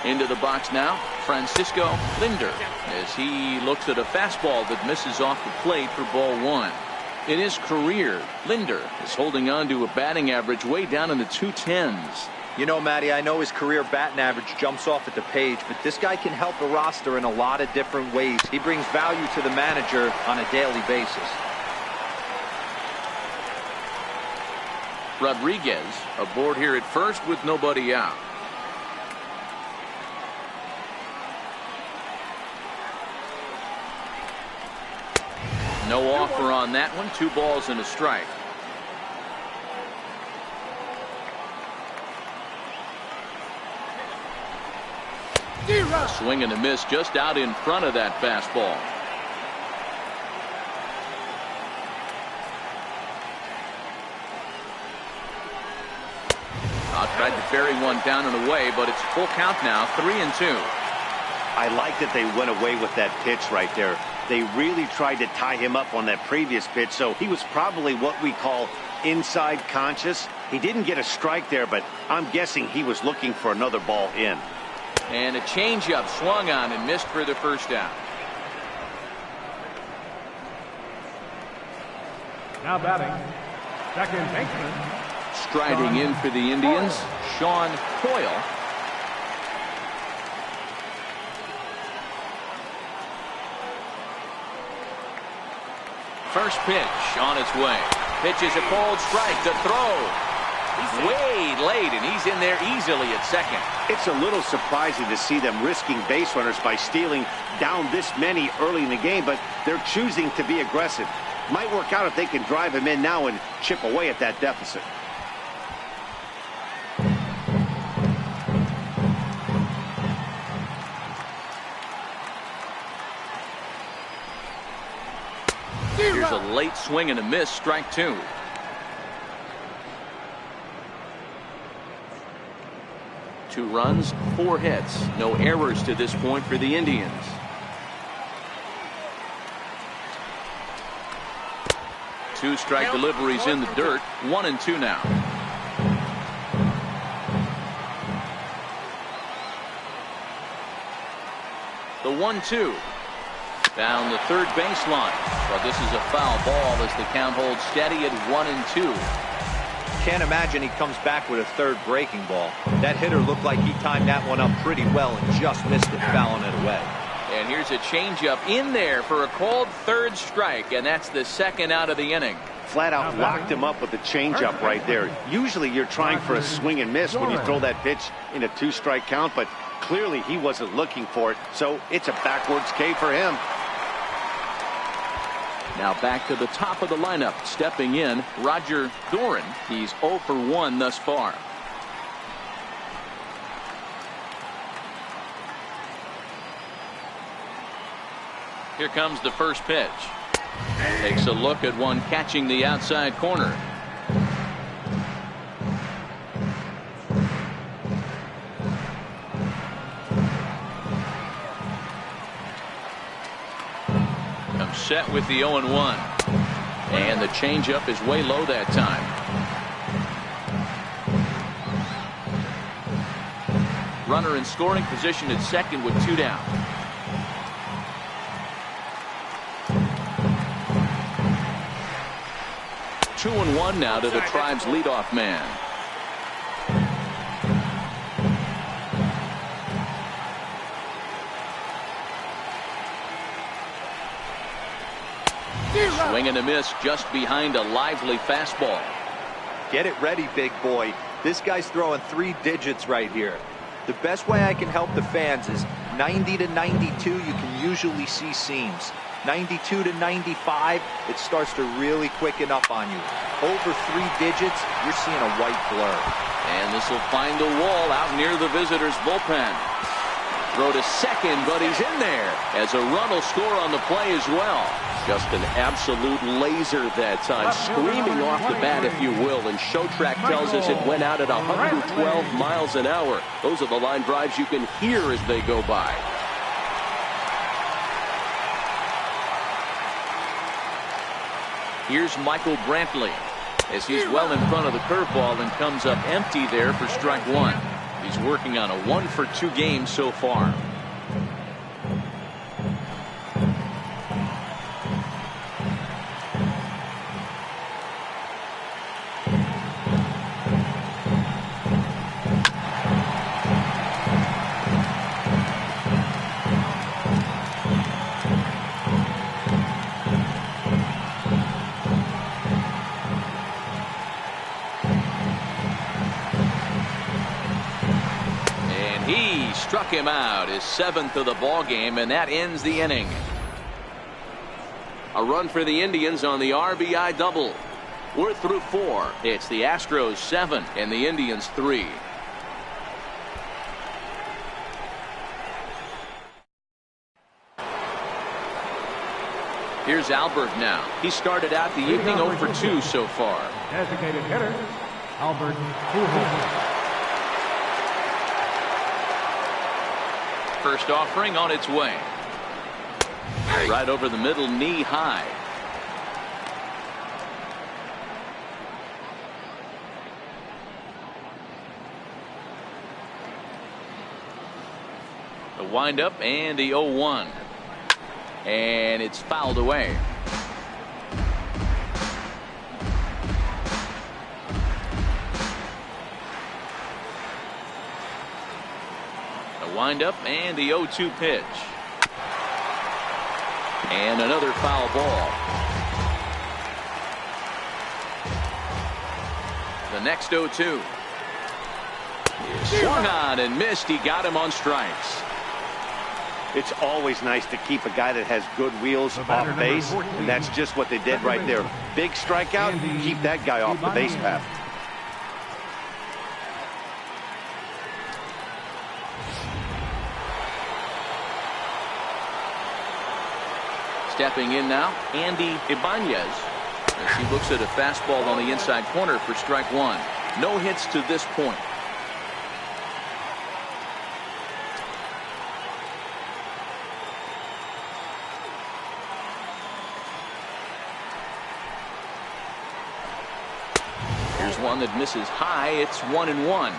Into the box now, Francisco Lindor, as he looks at a fastball that misses off the plate for ball 1. In his career, Lindor is holding on to a batting average way down in the 210s. You know, Matty, I know his career batting average jumps off at the page, but this guy can help the roster in a lot of different ways. He brings value to the manager on a daily basis. Rodriguez aboard here at first with nobody out. No offer on that one. 2 balls and a strike. Swing and a miss just out in front of that fastball. Tried to bury one down and away, but it's full count now. 3-2. I like that they went away with that pitch right there. They really tried to tie him up on that previous pitch, so he was probably what we call inside conscious. He didn't get a strike there, but I'm guessing he was looking for another ball in. And a changeup swung on and missed for the first out. Now batting, second baseman. Striding in for the Indians, Sean Coyle. First pitch on its way. Pitch is a cold strike to throw. Way late, and he's in there easily at second. It's a little surprising to see them risking base runners by stealing down this many early in the game, but they're choosing to be aggressive. Might work out if they can drive him in now and chip away at that deficit. Here's a late swing and a miss, strike 2. Two runs, 4 hits, no errors to this point for the Indians. Two strike deliveries in the dirt, 1-2 now. The 1-2. Down the third baseline, but this is a foul ball as the count holds steady at 1-2. Can't imagine he comes back with a third breaking ball. That hitter looked like he timed that one up pretty well and just missed it, fouling it away. And here's a changeup in there for a called third strike, and that's the second out of the inning. Flat out locked him up with a changeup right there. Usually you're trying for a swing and miss when you throw that pitch in a 2-strike count, but clearly he wasn't looking for it, so it's a backwards K for him. Now back to the top of the lineup, stepping in, Roger Doran. He's 0 for 1 thus far. Here comes the first pitch. Takes a look at one catching the outside corner. Comes set with the 0-1. And the changeup is way low that time. Runner in scoring position at second with 2 down. Two and one now to the Tribe's leadoff man. Swing and a miss just behind a lively fastball. Get it ready, big boy. This guy's throwing 3 digits right here. The best way I can help the fans is 90 to 92, you can usually see seams. 92 to 95, it starts to really quicken up on you. Over 3 digits, you're seeing a white blur. And this will find the wall out near the visitors' bullpen. Throw to second, but he's in there as a run will score on the play as well. Just an absolute laser that time, screaming off the bat, if you will. And Show Track tells us it went out at 112 miles an hour. Those are the line drives you can hear as they go by. Here's Michael Brantley as he's well in front of the curveball and comes up empty there for strike 1. He's working on a 1-for-2 game so far. Struck him out, his 7th of the ball game, and that ends the inning. A run for the Indians on the RBI double. We're through 4. It's the Astros 7 and the Indians 3. Here's Albert now. He started out the evening 0 for 2 so far. Designated hitter, Albert Pujols. First offering on its way. Right over the middle, knee high. The windup and the 0-1. And it's fouled away. Windup and the 0-2 pitch. And another foul ball. The next 0-2. Swung on and missed. He got him on strikes. It's always nice to keep a guy that has good wheels off base, and that's just what they did right there. Big strikeout, keep that guy off the base path. Stepping in now, Andy Ibanez, as he looks at a fastball on the inside corner for strike 1. No hits to this point. Here's one that misses high. It's 1-1.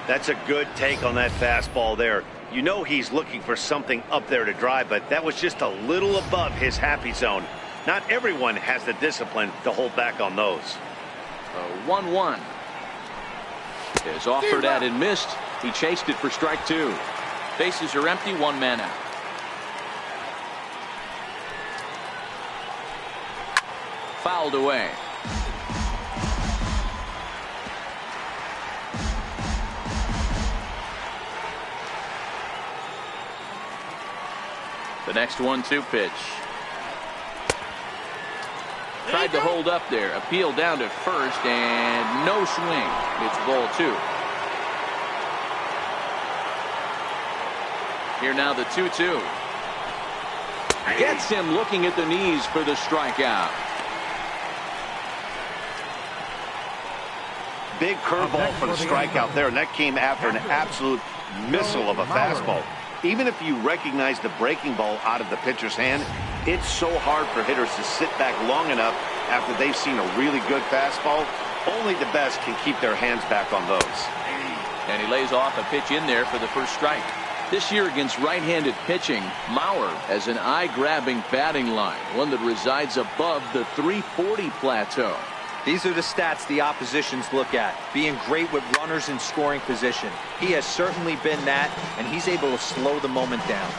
That's a good take on that fastball there. You know he's looking for something up there to drive, but that was just a little above his happy zone. Not everyone has the discipline to hold back on those. 1-1. Is offered at and missed. He chased it for strike 2. Bases are empty, 1 man out. Fouled away. The next 1-2 pitch. Tried to hold up there. Appeal down to first and no swing. It's ball 2. Here now the 2-2. Gets him looking at the knees for the strikeout. Big curveball for the strikeout there, and that came after an absolute missile of a fastball. Even if you recognize the breaking ball out of the pitcher's hand, it's so hard for hitters to sit back long enough after they've seen a really good fastball. Only the best can keep their hands back on those. And he lays off a pitch in there for the first strike. This year against right-handed pitching, Mauer has an eye-grabbing batting line, one that resides above the 340 plateau. These are the stats the oppositions look at. Being great with runners in scoring position. He has certainly been that, and he's able to slow the moment down.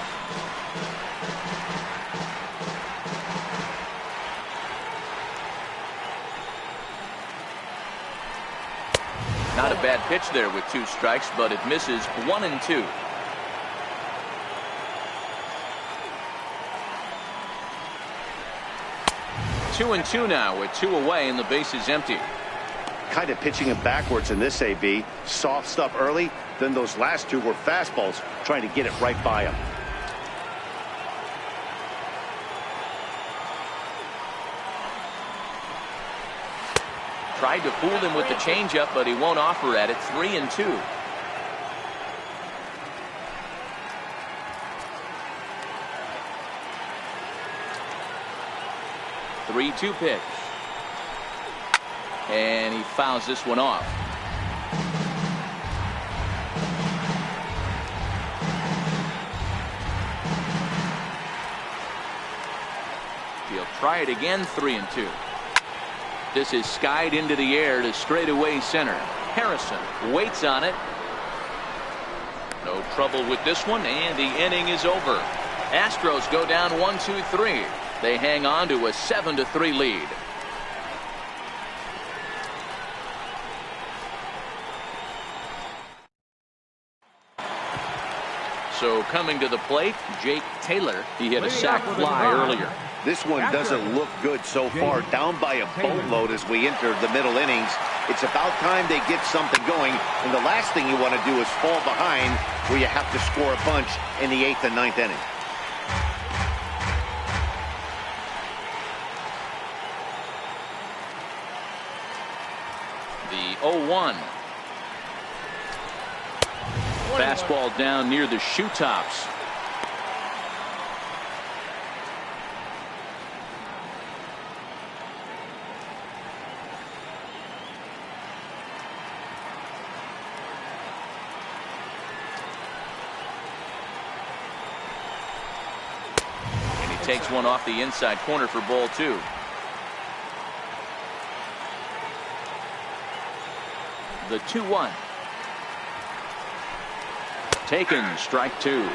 Not a bad pitch there with 2 strikes, but it misses 1 and 2. Two and 2 now with 2 away and the base is empty. Kind of pitching him backwards in this AB. Soft stuff early, then those last 2 were fastballs, trying to get it right by him. Tried to fool him with the changeup, but he won't offer at it. 3 and 2. Three-two pitch. And he fouls this one off. He'll try it again. 3 and 2. This is skied into the air to straightaway center. Harrison waits on it. No trouble with this one, and the inning is over. Astros go down 1-2-3. They hang on to a 7-3 lead. So coming to the plate, Jake Taylor. He hit a sac fly earlier. This one doesn't look good so far. Down by a boatload as we enter the middle innings. It's about time they get something going. And the last thing you want to do is fall behind where you have to score a bunch in the 8th and 9th inning. The 0-1. Fastball down near the shoe tops. And he takes one off the inside corner for ball 2. The 2-1. Taken, strike 2.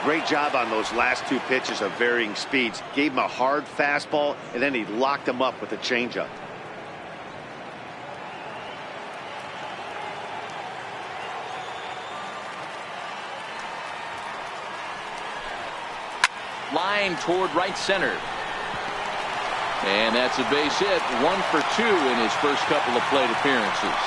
Great job on those last 2 pitches of varying speeds. Gave him a hard fastball, and then he locked him up with a changeup. Line toward right center. And that's a base hit. 1 for 2 in his first couple of plate appearances.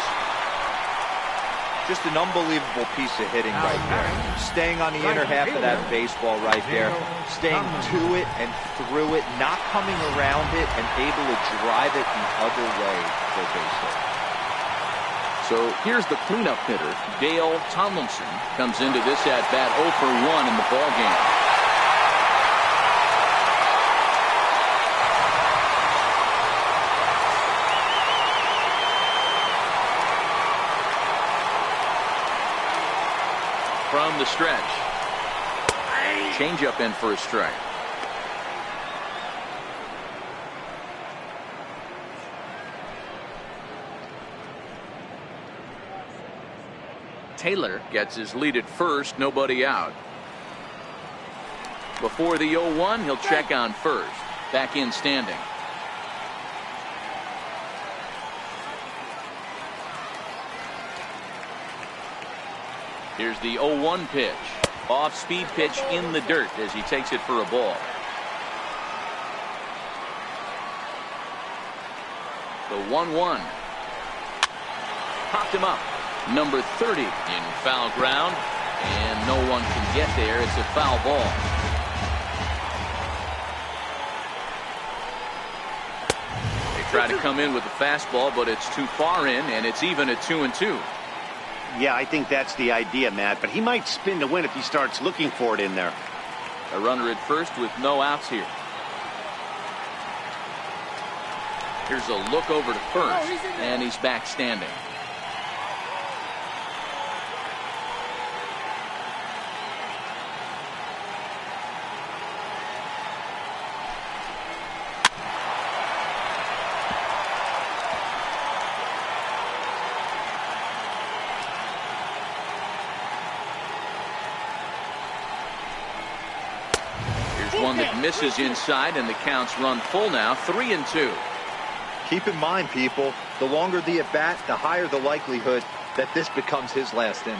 Just an unbelievable piece of hitting right there. Staying on the inner half of that baseball right there. Staying to it and through it. Not coming around it and able to drive it the other way for a base hit. So here's the cleanup hitter. Dale Tomlinson comes into this at bat 0 for 1 in the ballgame. From the stretch. Changeup in for a strike. Taylor gets his lead at first, nobody out. Before the 0-1, he'll check on first. Back in standing. Here's the 0-1 pitch. Off-speed pitch in the dirt as he takes it for a ball. The 1-1. Popped him up. Number 30 in foul ground. And no one can get there. It's a foul ball. Try to come in with the fastball, but it's too far in, and it's even at 2-2. Yeah, I think that's the idea, Matt, but he might spin to win if he starts looking for it in there. A runner at first with no outs here. Here's a look over to first, and he's back standing. One that misses inside, and the count's run full now, 3-2. Keep in mind, people, the longer the at bat, the higher the likelihood that this becomes his last inning.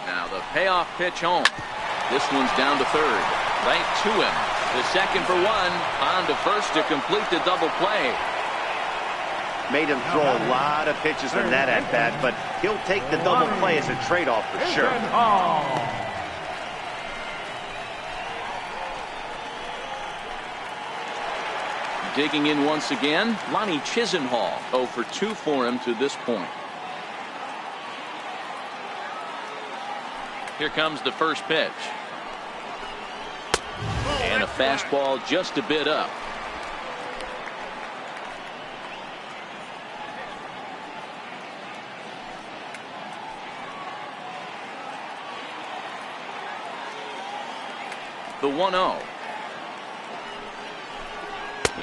Now the payoff pitch home. This one's down to third, right to him. The second for one, on to first to complete the double play. Made him throw a lot of pitches in that at bat, but he'll take the double play as a trade-off for sure. Digging in once again, Lonnie Chisenhall. 0 for 2 for him to this point. Here comes the first pitch. And a fastball just a bit up. The 1-0.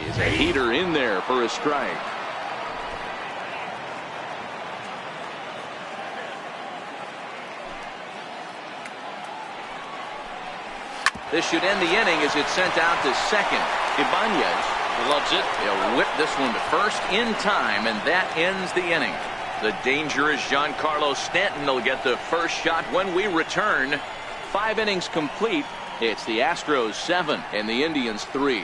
Is a heater in there for a strike. This should end the inning as it's sent out to second. Ibanez loves it. He'll whip this one to first in time, and that ends the inning. The dangerous Giancarlo Stanton will get the first shot when we return. 5 innings complete. It's the Astros 7 and the Indians 3.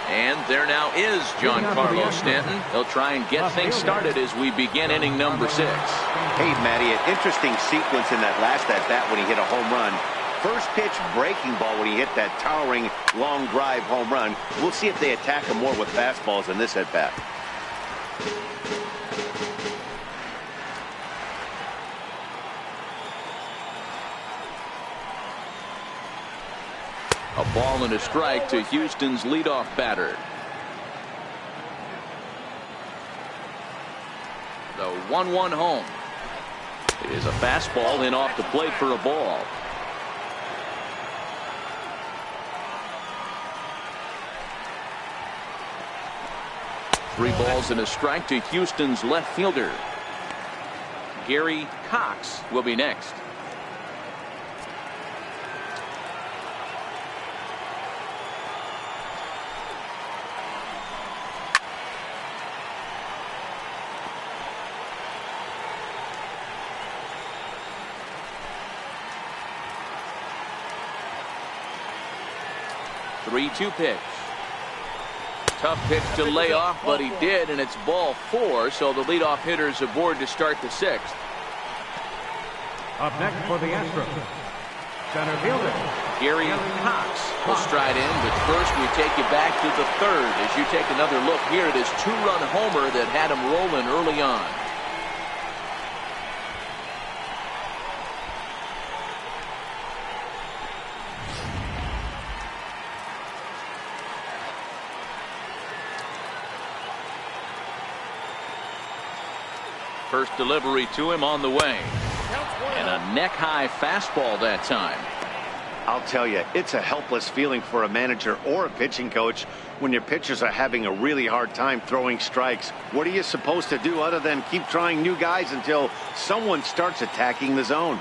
And there now is Giancarlo Stanton. He'll try and get things started as we begin inning number 6. Hey, Matty, an interesting sequence in that last at-bat when he hit a home run. First pitch breaking ball when he hit that towering long drive home run. We'll see if they attack him more with fastballs in this at-bat. A ball and a strike to Houston's leadoff batter. The 1-1 home. It is a fastball in off the plate for a ball. Three balls and a strike to Houston's left fielder. Gary Cox will be next. Three-two pitch. Tough pitch to lay off, but he did, and it's ball 4, so the leadoff hitter's aboard to start the 6th. Up next for the Astros, center fielder Gary Cox will stride in, but first we take you back to the 3rd as you take another look here at his 2-run homer that had him rolling early on. First delivery to him on the way. And a neck-high fastball that time. I'll tell you, it's a helpless feeling for a manager or a pitching coach when your pitchers are having a really hard time throwing strikes. What are you supposed to do other than keep trying new guys until someone starts attacking the zone?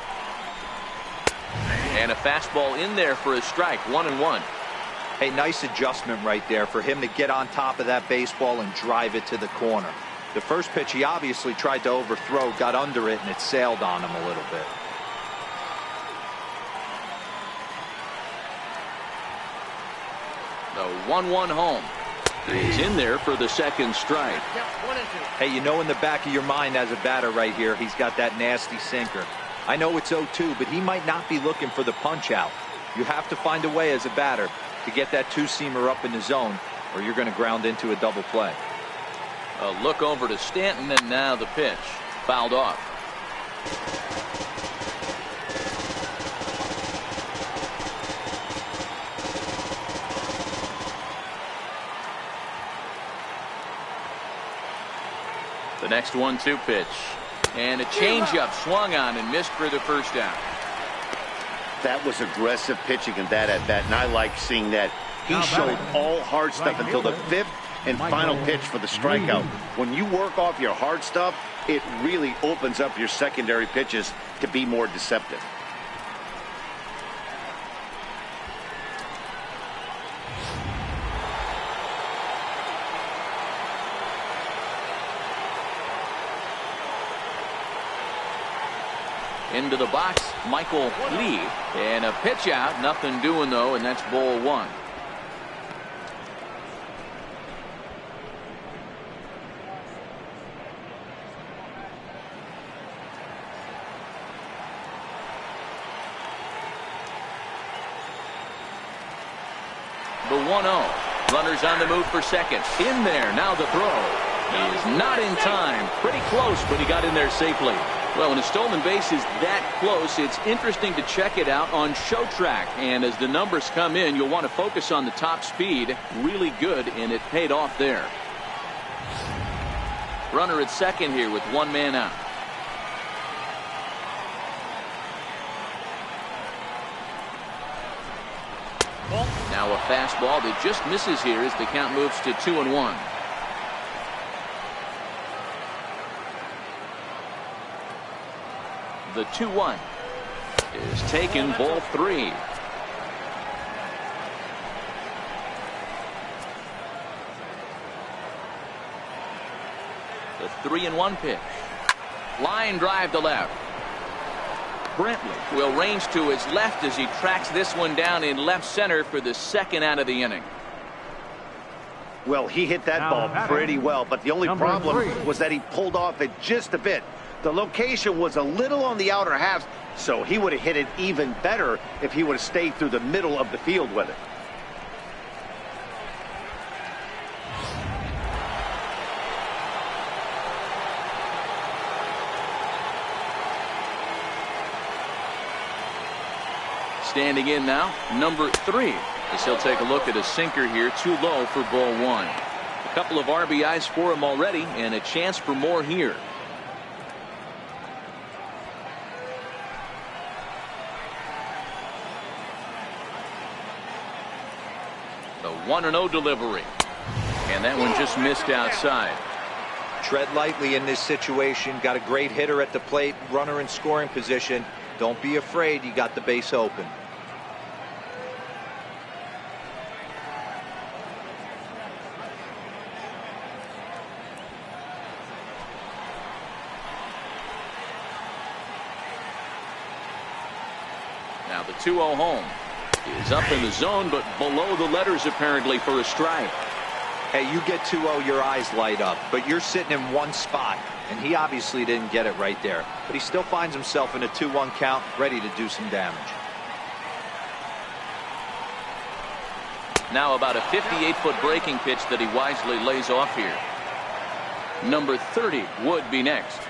And a fastball in there for a strike, 1-1. Hey, nice adjustment right there for him to get on top of that baseball and drive it to the corner. The first pitch he obviously tried to overthrow, got under it, and it sailed on him a little bit. The 1-1 home. He's in there for the second strike. Hey, you know in the back of your mind as a batter right here, he's got that nasty sinker. I know it's 0-2, but he might not be looking for the punch out. You have to find a way as a batter to get that two-seamer up in the zone, or you're going to ground into a double play. A look over to Stanton, and now the pitch. Fouled off. The next 1-2 pitch. And a changeup swung on and missed for the first out. That was aggressive pitching in that at bat, and I like seeing that. He showed all hard stuff until the fifth and final pitch for the strikeout. When you work off your hard stuff, it really opens up your secondary pitches to be more deceptive. Into the box, Michael Lee, and a pitch out, nothing doing though, and that's ball one. The 1-0. Runners on the move for second. In there, now the throw. He's not in time. Pretty close, but he got in there safely. Well, when a stolen base is that close, it's interesting to check it out on Show Track. And as the numbers come in, you'll want to focus on the top speed. Really good, and it paid off there. Runner at second here with one man out. Now a fastball that just misses here as the count moves to 2-1. The 2-1 is taken, ball three. The 3-1 pitch. Line drive to left. Brentley will range to his left as he tracks this one down in left center for the second out of the inning. Well, he hit that ball pretty well, but the only problem was that he pulled off it just a bit. The location was a little on the outer half, so he would have hit it even better if he would have stayed through the middle of the field with it. Standing in now, number 3. As he'll take a look at a sinker here, too low for ball one. A couple of RBIs for him already, and a chance for more here. The 1-0 delivery. And that one just missed outside. Tread lightly in this situation. Got a great hitter at the plate, runner in scoring position. Don't be afraid, you got the base open. Now the 2-0 home is up in the zone, but below the letters apparently for a strike. Hey, you get 2-0, your eyes light up, but you're sitting in one spot, and he obviously didn't get it right there. But he still finds himself in a 2-1 count, ready to do some damage. Now about a 58-foot breaking pitch that he wisely lays off here. Number 30 would be next.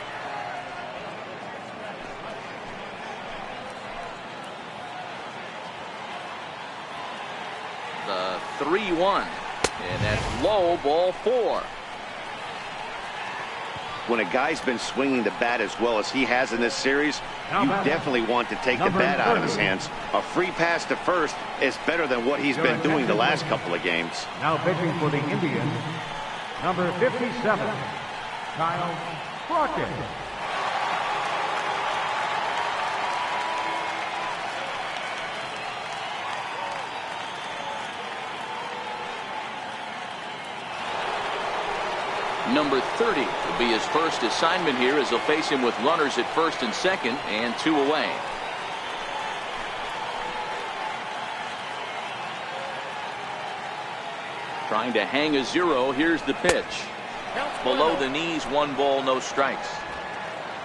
The 3-1. And that's low, ball 4. When a guy's been swinging the bat as well as he has in this series, you definitely want to take the bat out of his hands. A free pass to first is better than what he's been doing the last couple of games. Now pitching for the Indians, number 57, Kyle Crockett. Number 30 will be his first assignment here as he'll face him with runners at first and second and 2 away. Trying to hang a 0. Here's the pitch. Below the knees, 1 ball, no strikes.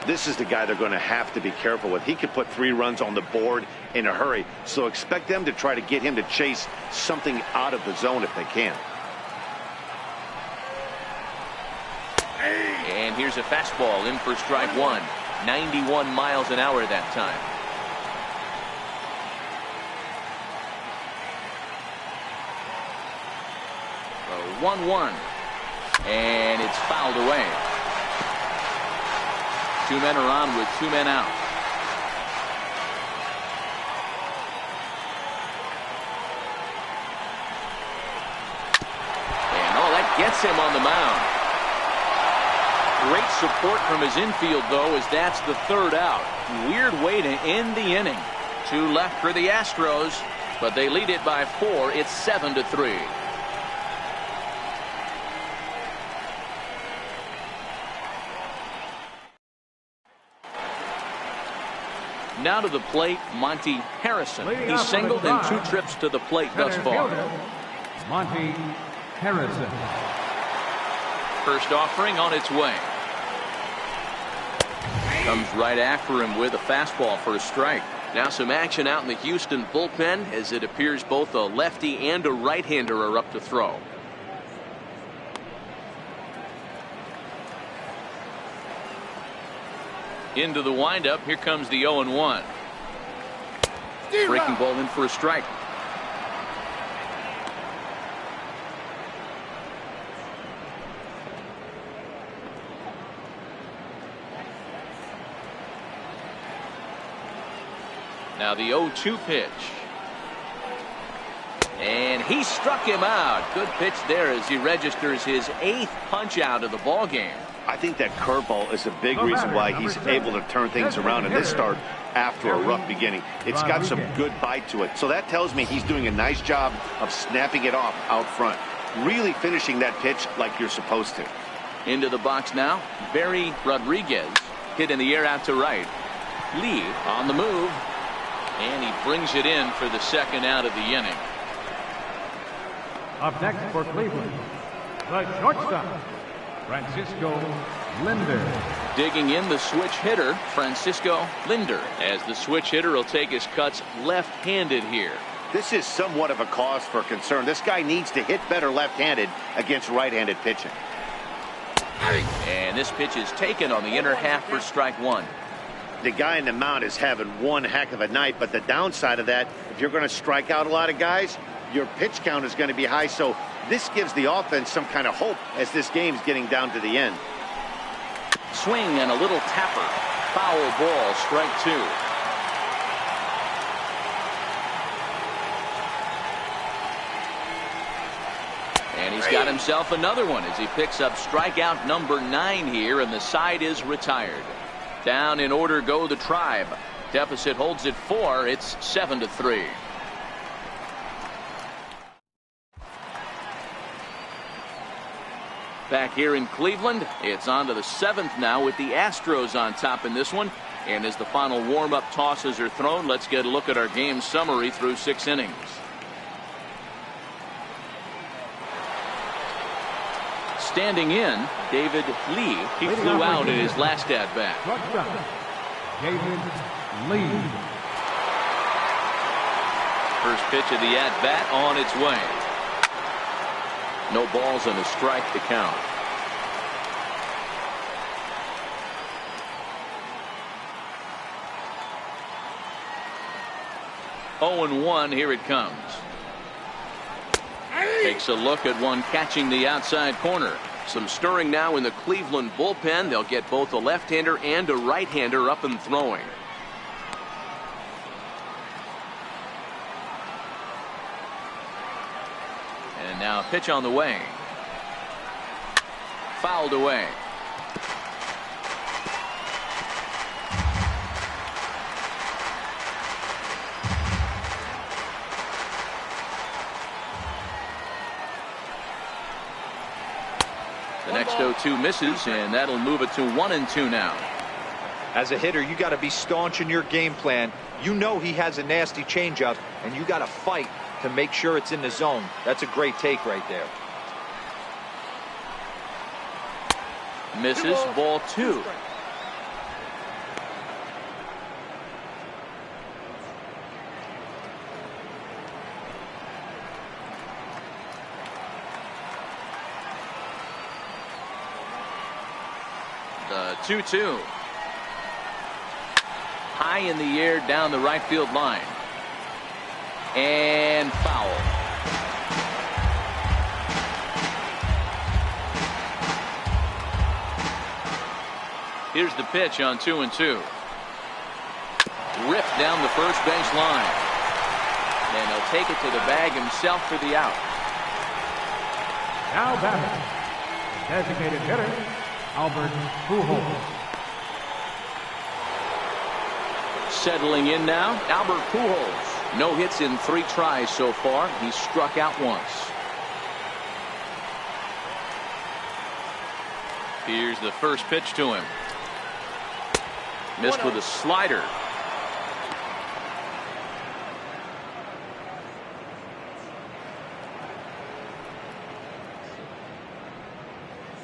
This is the guy they're going to have to be careful with. He could put 3 runs on the board in a hurry, so expect them to try to get him to chase something out of the zone if they can. And here's a fastball in for strike 1. 91 miles an hour that time. So 1-1. And it's fouled away. 2 men are on with 2 men out. And that gets him on the mound. Great support from his infield, though, as that's the 3rd out. Weird way to end the inning. 2 left for the Astros, but they lead it by 4. It's 7-3. Now to the plate, Monty Harrison. He's singled in 2 trips to the plate thus far. Monty Harrison. First offering on its way. Comes right after him with a fastball for a strike. Now some action out in the Houston bullpen, as it appears both a lefty and a right-hander are up to throw. Into the windup. Here comes the 0-1. Breaking ball in for a strike. Now the 0-2 pitch. And he struck him out. Good pitch there as he registers his 8th punch out of the ball game. I think that curveball is a big reason why he's able to turn things around in this start after a rough beginning. It's got some good bite to it. So that tells me he's doing a nice job of snapping it off out front. Really finishing that pitch like you're supposed to. Into the box now. Barry Rodriguez hit in the air out to right. Lee on the move. And he brings it in for the 2nd out of the inning. Up next for Cleveland, the shortstop, Francisco Lindor. Digging in the switch hitter, Francisco Lindor, as the switch hitter will take his cuts left-handed here. This is somewhat of a cause for concern. This guy needs to hit better left-handed against right-handed pitching. And this pitch is taken on the inner half for strike 1. The guy in the mound is having one heck of a night, but the downside of that, if you're going to strike out a lot of guys, your pitch count is going to be high. So this gives the offense some kind of hope as this game's getting down to the end. Swing and a little tapper. Foul ball, strike 2. And he's got himself another one as he picks up strikeout number 9 here, and the side is retired. Down in order go the Tribe. Deficit holds at 4. It's 7-3. Back here in Cleveland, it's on to the 7th now with the Astros on top in this one. And as the final warm-up tosses are thrown, let's get a look at our game summary through 6 innings. Standing in, David Lee. He flew out in his last at-bat. David Lee. First pitch of the at-bat on its way. No balls and a strike to count. Oh, 0-1, here it comes. Takes a look at one catching the outside corner. Some stirring now in the Cleveland bullpen. They'll get both a left-hander and a right-hander up and throwing. And now a pitch on the way. Fouled away. The next 0-2 misses, and that'll move it to 1-2 now. As a hitter, you got to be staunch in your game plan. You know he has a nasty changeup, and you got to fight to make sure it's in the zone. That's a great take right there. Misses. Ball 2. The 2-2. High in the air down the right field line. And foul. Here's the pitch on 2-2. Ripped down the first base line. And he'll take it to the bag himself for the out. Now batting, designated hitter, Albert Pujols. Settling in now, Albert Pujols. No hits in 3 tries so far. He's struck out once. Here's the first pitch to him. Missed with a slider.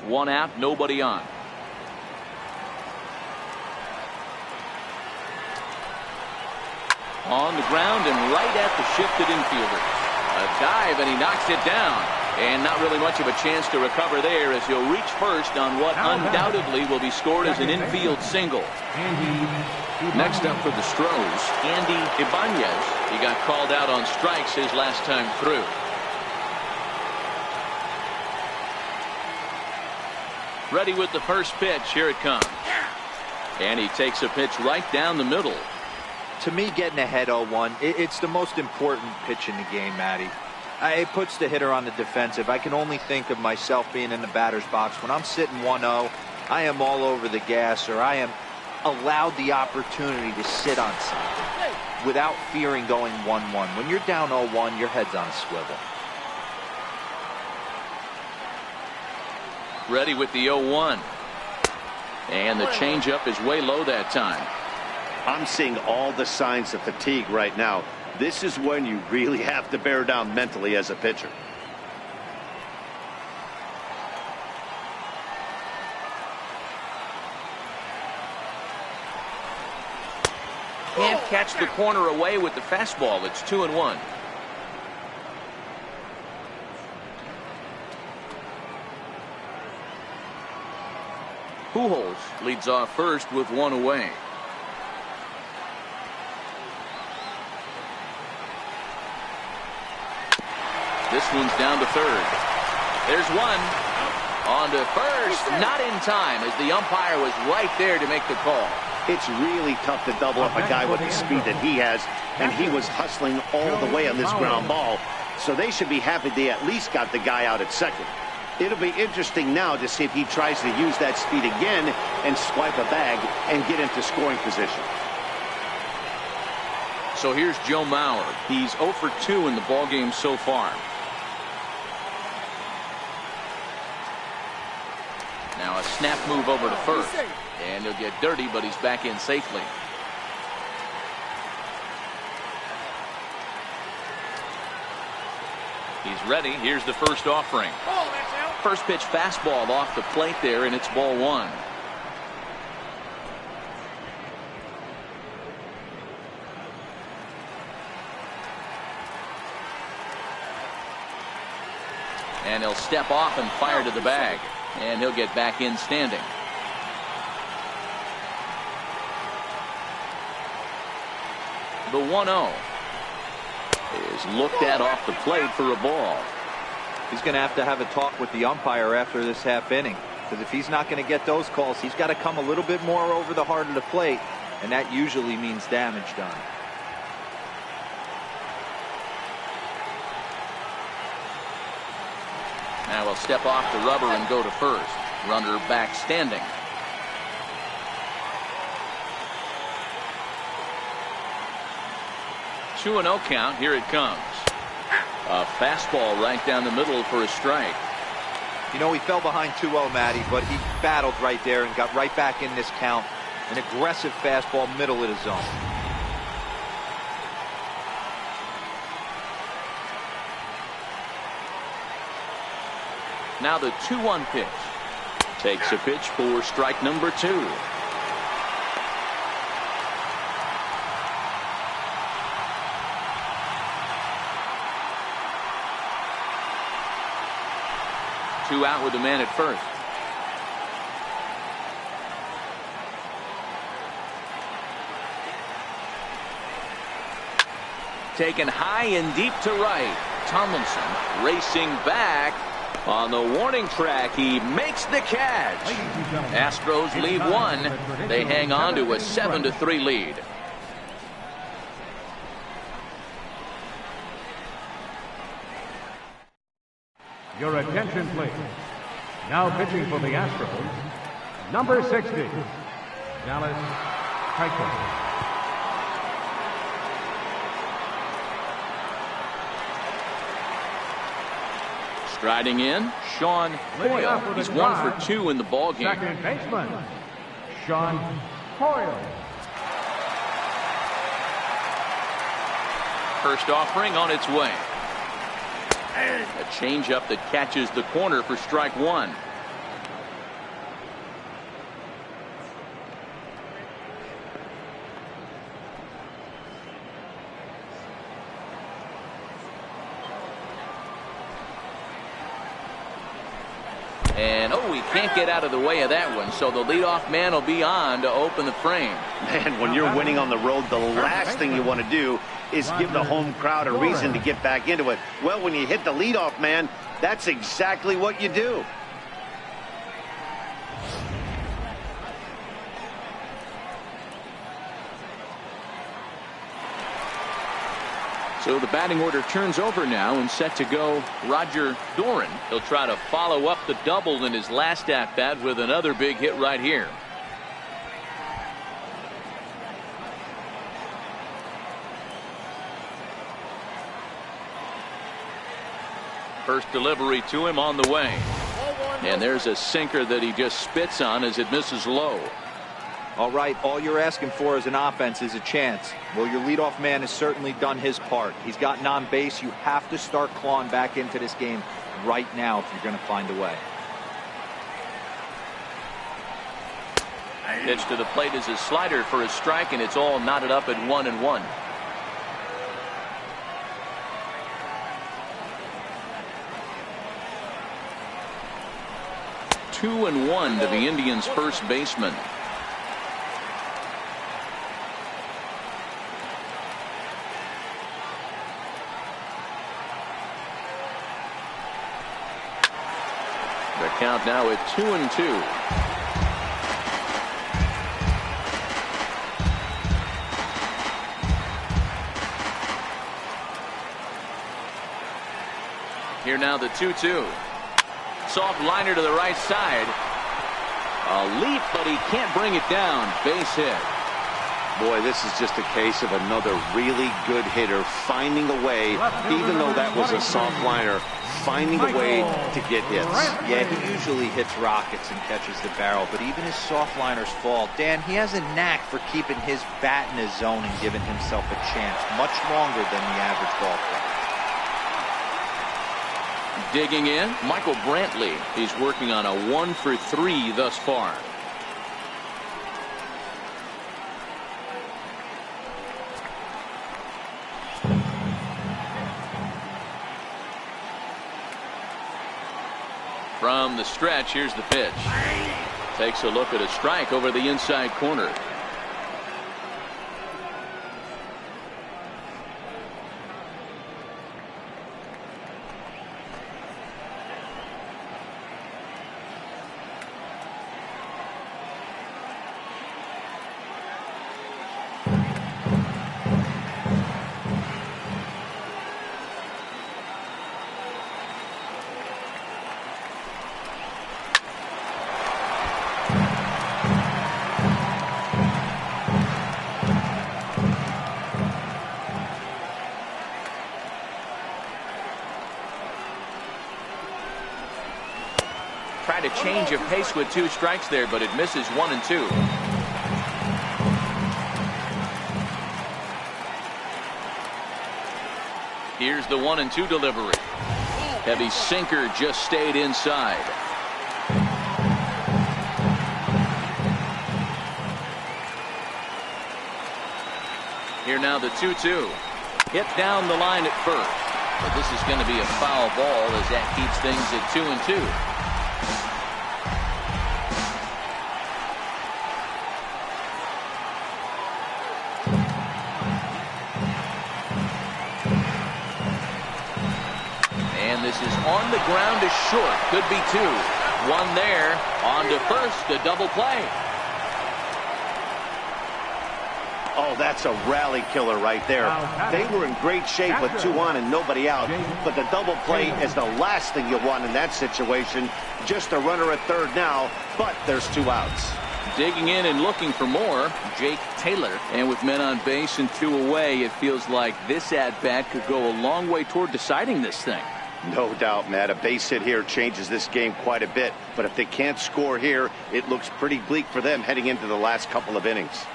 One out, nobody on. On the ground and right at the shifted infielder. A dive and he knocks it down. And not really much of a chance to recover there as he'll reach first on what undoubtedly will be scored as an infield single. Next up for the Astros, Andy Ibanez. He got called out on strikes his last time through. Ready with the first pitch. Here it comes. And he takes a pitch right down the middle. To me, getting ahead 0-1, it's the most important pitch in the game, Matty. It puts the hitter on the defensive. I can only think of myself being in the batter's box. When I'm sitting 1-0, I am all over the gas, or I am allowed the opportunity to sit on something without fearing going 1-1. When you're down 0-1, your head's on a swivel. Ready with the 0-1. And the changeup is way low that time. I'm seeing all the signs of fatigue right now. This is when you really have to bear down mentally as a pitcher. Can't catch the corner away with the fastball. It's 2-1. Pujols leads off first with 1 away. This one's down to third. There's one. On to first. Not in time as the umpire was right there to make the call. It's really tough to double up a guy with the speed that he has, and he was hustling all the way on this ground ball. So they should be happy they at least got the guy out at second. It'll be interesting now to see if he tries to use that speed again and swipe a bag and get into scoring position. So here's Joe Mauer. He's 0 for 2 in the ballgame so far. Now a snap move over to first. And he'll get dirty, but he's back in safely. He's ready. Here's the first offering. First pitch fastball off the plate there, and it's ball 1. And he'll step off and fire to the bag. And he'll get back in standing. The 1-0 is looked at off the plate for a ball. He's going to have a talk with the umpire after this half inning. Because if he's not going to get those calls, he's got to come a little bit more over the heart of the plate. And that usually means damage done. Now he'll step off the rubber and go to first. Runner back standing. Two 2-0 count. Here it comes. A fastball right down the middle for a strike. You know, he fell behind 2-0, Matty, but he battled right there and got right back in this count. An aggressive fastball, middle of the zone. Now the 2-1 pitch. Takes a pitch for strike number 2. Two out with the man at first. Taken high and deep to right. Tomlinson racing back on the warning track. He makes the catch. Astros lead 1. They hang on to a 7-3 lead. Your attention, please. Now pitching for the Astros, number 60, Dallas Keuchel. Striding in, Sean Hoyle. He's 1 for 2 in the ball game. Second baseman, Sean Hoyle. First offering on its way. A changeup that catches the corner for strike 1. And he can't get out of the way of that one, so the leadoff man will be on to open the frame. Man, when you're winning on the road, the last thing you want to do is give the home crowd a reason to get back into it. Well, when you hit the leadoff man, that's exactly what you do. So the batting order turns over now, and set to go Roger Doran. He'll try to follow up the double in his last at-bat with another big hit right here. First delivery to him on the way. And there's a sinker that he just spits on as it misses low. All right, all you're asking for as an offense is a chance. Well, your leadoff man has certainly done his part. He's gotten on base. You have to start clawing back into this game right now if you're going to find a way. Pitch to the plate is a slider for a strike, and it's all knotted up at 1-1. Two and 1 to the Indians' first baseman. The count now at 2-2. Here now the 2-2. Soft liner to the right side. A leap, but he can't bring it down. Base hit. Boy, this is just a case of another really good hitter finding a way, even though that was a soft liner, finding a way to get hits. Yeah, he usually hits rockets and catches the barrel, but even his soft liners fall. Dan, he has a knack for keeping his bat in his zone and giving himself a chance much longer than the average ball player. Digging in, Michael Brantley. He's working on a 1 for 3 thus far. From the stretch, here's the pitch. Takes a look at a strike over the inside corner. Tried to change of pace with 2 strikes there, but it misses 1 and 2. Here's the 1 and 2 delivery. Heavy sinker just stayed inside. Here now the 2-2. Hit down the line at first. But this is going to be a foul ball as that keeps things at 2-2. And this is on the ground to short. Could be two. One there. On to first. A double play. Oh, that's a rally killer right there. They were in great shape with 2 on and nobody out. But the double play is the last thing you want in that situation. Just a runner at third now, but there's 2 outs. Digging in and looking for more, Jake Taylor. And with men on base and 2 away, it feels like this at-bat could go a long way toward deciding this thing. No doubt, Matt. A base hit here changes this game quite a bit. But if they can't score here, it looks pretty bleak for them heading into the last couple of innings.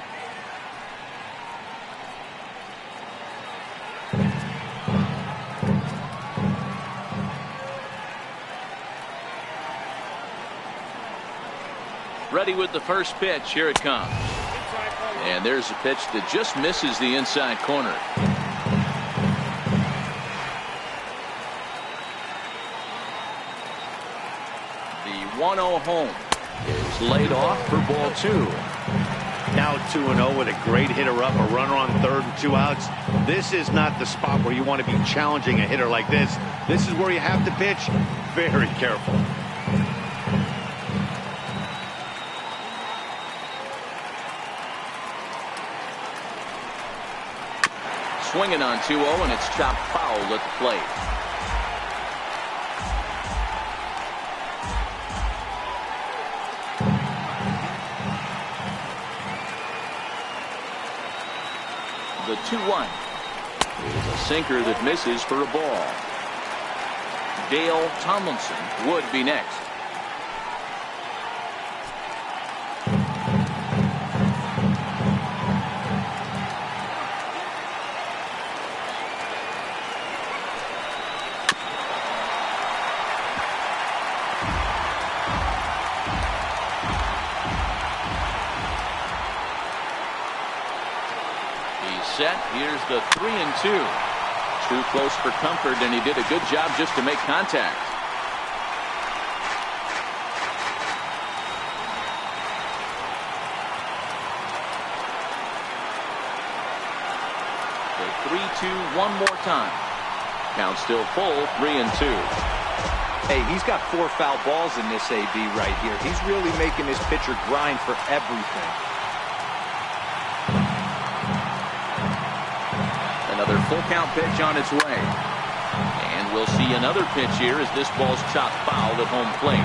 Ready with the first pitch. Here it comes. And there's a pitch that just misses the inside corner. The 1-0 home is laid off for ball 2. Now 2-0 with a great hitter up, a runner on third and 2 outs. This is not the spot where you want to be challenging a hitter like this. This is where you have to pitch very careful. Swinging on 2-0, and it's chopped foul at the plate. The 2-1 is a sinker that misses for a ball. Dale Tomlinson would be next. Set. Here's the 3-2. Too close for comfort, and he did a good job just to make contact. The 3-2 one more time. Count still full, 3-2. Hey, he's got 4 foul balls in this AB right here. He's really making his pitcher grind for everything. Another full count pitch on its way. And we'll see another pitch here as this ball's chopped foul at home plate.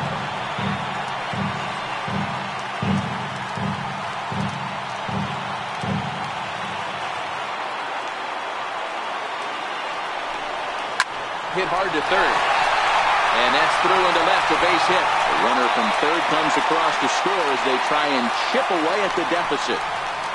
Hit hard to third. And that's through into left, a base hit. The runner from third comes across to score as they try and chip away at the deficit.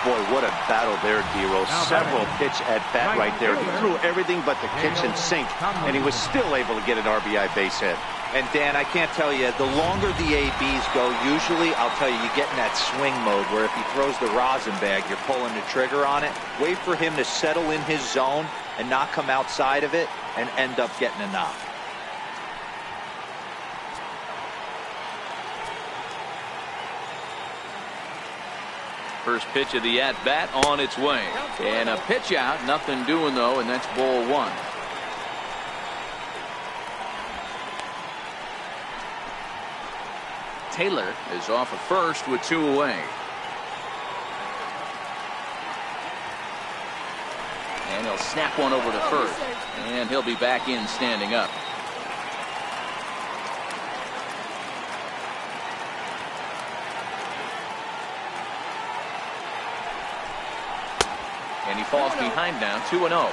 Boy, what a battle there, D-Rose. Several pitch at bat right there. He threw everything but the kitchen sink, and he was still able to get an RBI base hit. And Dan, I can't tell you, the longer the ABs go, usually, I'll tell you, you get in that swing mode where if he throws the rosin bag, you're pulling the trigger on it. Wait for him to settle in his zone and not come outside of it and end up getting a knock. First pitch of the at-bat on its way. And a pitch out, nothing doing though, and that's ball 1. Taylor is off of first with 2 away. And he'll snap one over to first. And he'll be back in standing up. And he falls behind now, 2-0.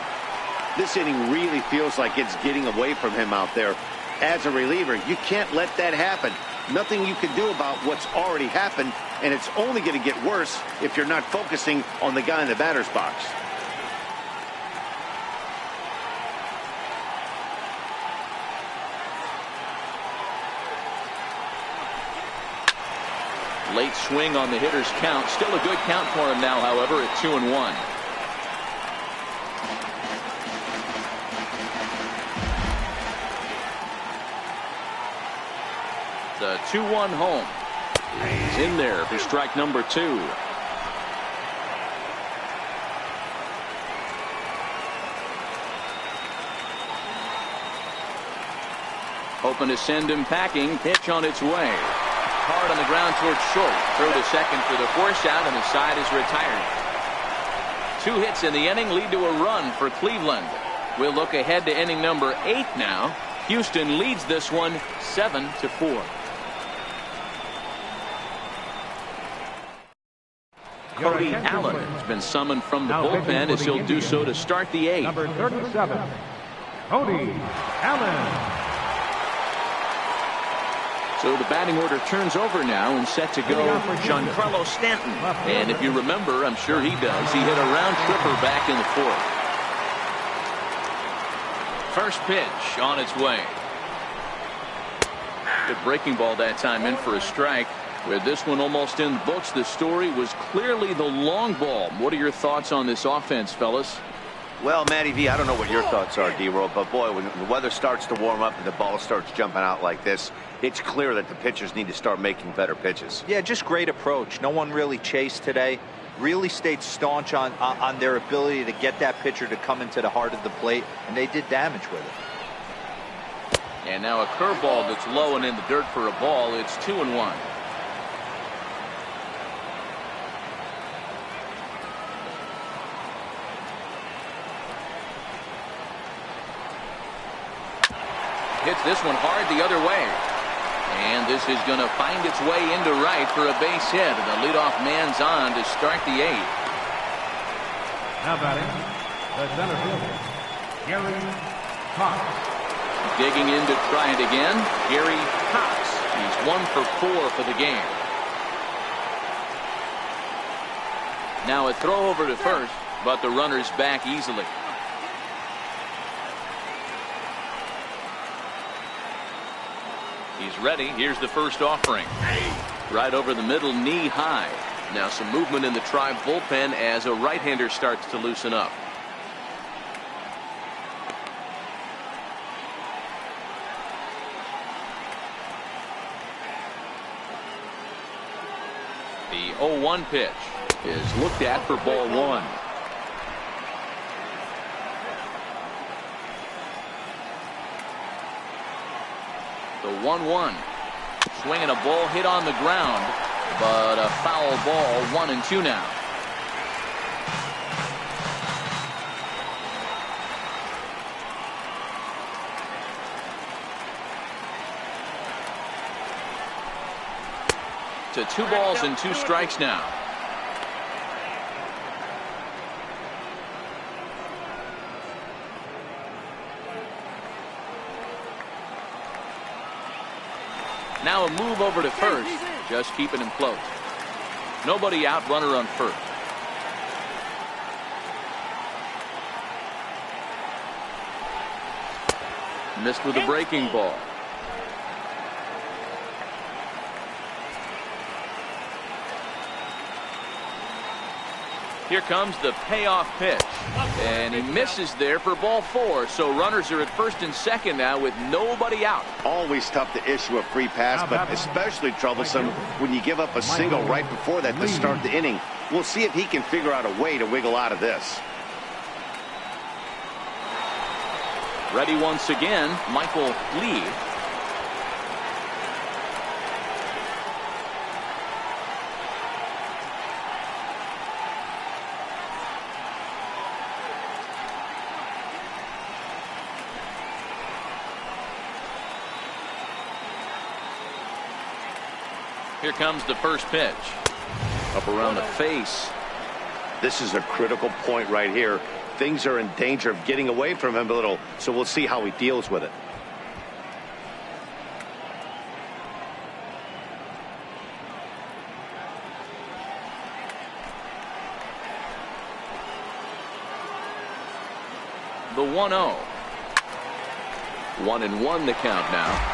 This inning really feels like it's getting away from him out there. As a reliever, you can't let that happen. Nothing you can do about what's already happened, and it's only going to get worse if you're not focusing on the guy in the batter's box. Late swing on the hitter's count. Still a good count for him now, however, at 2-1. The 2-1 home. He's in there for strike number 2. Hoping to send him packing. Pitch on its way. Hard on the ground towards short. Throw to second for the force out, and the side is retired. 2 hits in the inning lead to a run for Cleveland. We'll look ahead to inning number 8 now. Houston leads this one 7-4. Cody Allen has been summoned from the bullpen as he'll do so to start the 8th. Number 37, Cody Allen. So the batting order turns over now and set to go Giancarlo Stanton. And if you remember, I'm sure he does, he hit a round tripper back in the 4th. First pitch on its way. Good breaking ball that time, in for a strike. With this one almost in the books, the story was clearly the long ball. What are your thoughts on this offense, fellas? Well, Matty V, I don't know what your thoughts are, D-Roll, but boy, when the weather starts to warm up and the ball starts jumping out like this, it's clear that the pitchers need to start making better pitches. Yeah, just great approach. No one really chased today. Really stayed staunch on their ability to get that pitcher to come into the heart of the plate, and they did damage with it. And now a curveball that's low and in the dirt for a ball. It's 2-1. Hits this one hard the other way. And this is going to find its way into right for a base hit. And the leadoff man's on to start the 8th. Now batting, the center fielder, Gary Cox. Digging in to try it again, Gary Cox. He's 1 for 4 for the game. Now a throw over to first, but the runner's back easily. He's ready. Here's the first offering. Right over the middle, knee high. Now some movement in the Tribe bullpen as a right-hander starts to loosen up. The 0-1 pitch is looked at for ball 1. The 1-1. Swinging a ball hit on the ground, but a foul ball. 1-2 now. To 2 balls and 2 strikes now. Now a move over to first, just keeping him close. Nobody out, runner on first. Missed with a breaking ball. Here comes the payoff pitch. And he misses there for ball 4. So runners are at first and second now with nobody out. Always tough to issue a free pass, but especially troublesome when you give up a single right before that to start the inning. We'll see if he can figure out a way to wiggle out of this. Ready once again, Michael Lee. Here comes the first pitch. Up around the face. This is a critical point right here. Things are in danger of getting away from him a little, so we'll see how he deals with it. The 1-0. 1-1 the count now.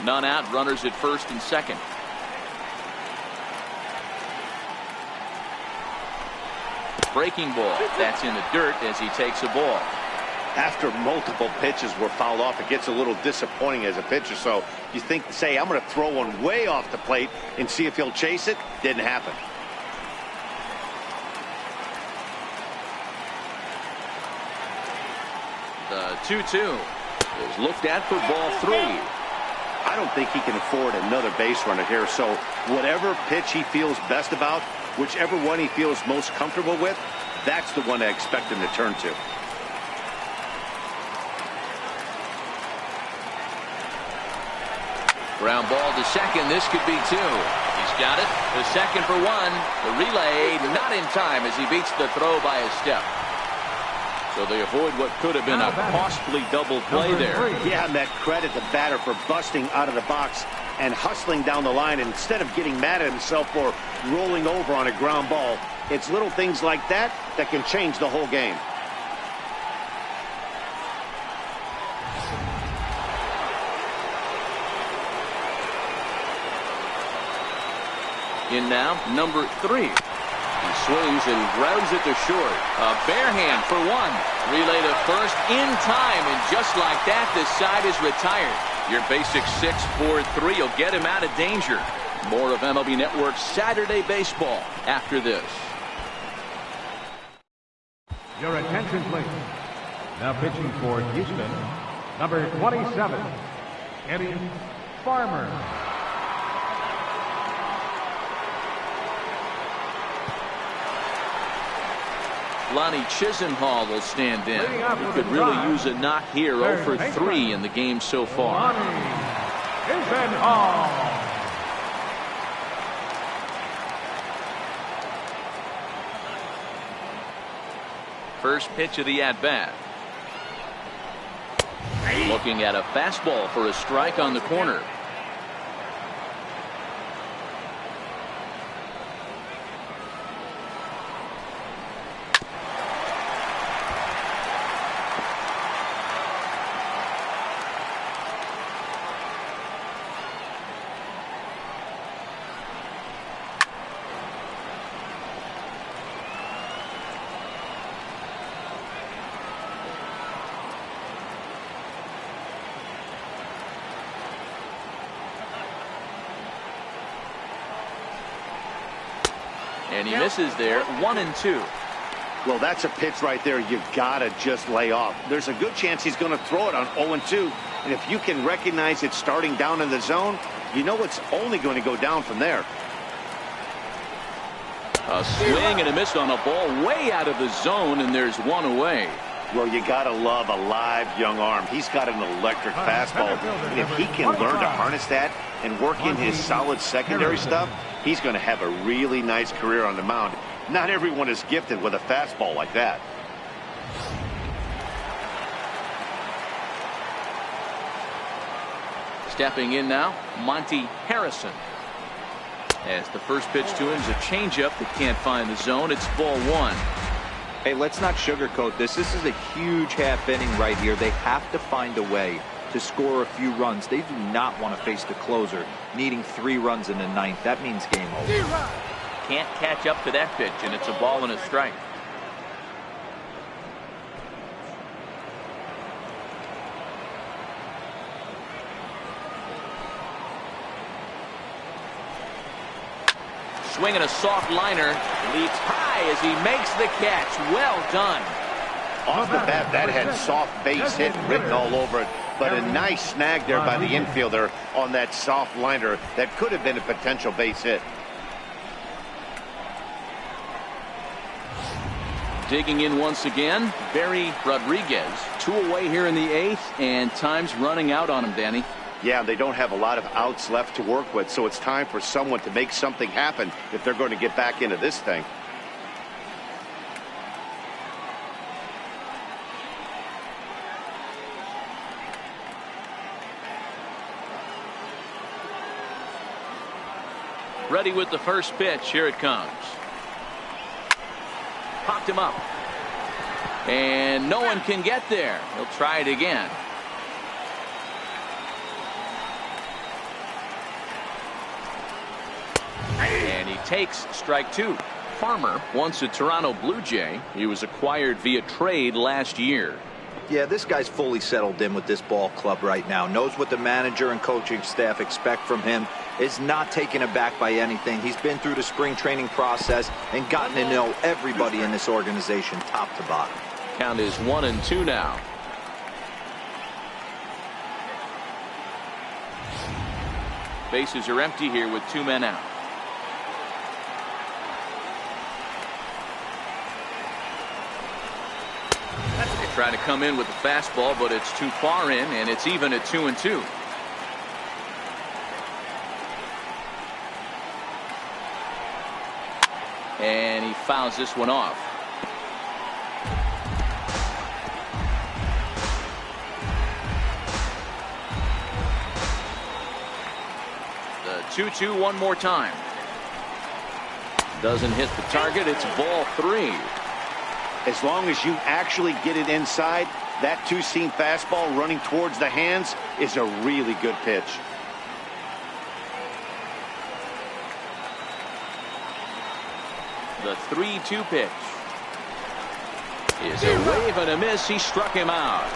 None out, runners at first and second. Breaking ball. That's in the dirt as he takes a ball. After multiple pitches were fouled off, it gets a little disappointing as a pitcher. So you think, say, I'm going to throw one way off the plate and see if he'll chase it. Didn't happen. The 2-2 is looked at for ball 3. I don't think he can afford another base runner here. So whatever pitch he feels best about, whichever one he feels most comfortable with, that's the one I expect him to turn to. Ground ball to second. This could be 2. He's got it. The second for 1. The relay not in time as he beats the throw by a step. So they avoid what could have been a costly double play there. Yeah, and that credit the batter for busting out of the box and hustling down the line instead of getting mad at himself for rolling over on a ground ball. It's little things like that that can change the whole game. In now, number 3. He swings and grounds it to short. A bare hand for 1. Relay to first in time, and just like that, this side is retired. Your basic 6-4-3 will get him out of danger. More of MLB Network's Saturday Baseball after this. Your attention, please. Now pitching for Houston, number 27, Eddie Farmer. Lonnie Chisenhall will stand in. He could really use a knock here. 0 for 3 in the game so far. Lonnie Chisenhall. First pitch of the at-bat. Looking at a fastball for a strike on the corner. And he misses there. 1-2. Well, that's a pitch right there you've got to just lay off. There's a good chance he's going to throw it on 0-2. And if you can recognize it starting down in the zone, you know it's only going to go down from there. A swing and a miss on a ball way out of the zone, and there's 1 away. Well, you got to love a live young arm. He's got an electric fastball. And if he can learn to harness that and work in his solid secondary stuff, he's going to have a really nice career on the mound. Not everyone is gifted with a fastball like that. Stepping in now, Monty Harrison. As the first pitch to him is a changeup that can't find the zone. It's ball 1. Hey, let's not sugarcoat this. This is a huge half inning right here. They have to find a way to score a few runs. They do not want to face the closer, needing 3 runs in the 9th. That means game over. Can't catch up to that pitch, and it's a ball and a strike. Swinging a soft liner, leaps high as he makes the catch. Well done. Off the bat, that had soft base hit written all over it, but a nice snag there by the infielder on that soft liner that could have been a potential base hit. Digging in once again, Barry Rodriguez. 2 away here in the 8th, and time's running out on him, Danny. Yeah, they don't have a lot of outs left to work with, so it's time for someone to make something happen if they're going to get back into this thing. Ready with the first pitch. Here it comes. Popped him up. And no one can get there. He'll try it again. takes strike two. Farmer, once a Toronto Blue Jay, he was acquired via trade last year. Yeah, this guy's fully settled in with this ball club right now. Knows what the manager and coaching staff expect from him. Is not taken aback by anything. He's been through the spring training process and gotten to know everybody in this organization top to bottom. Count is 1-2 now. Bases are empty here with 2 men out. They try to come in with the fastball, but it's too far in, and it's even at 2-2. And he fouls this one off. The 2-2 one more time. Doesn't hit the target. It's ball 3. As long as you actually get it inside, that two-seam fastball running towards the hands is a really good pitch. The 3-2 pitch is a wave and a miss. He struck him out.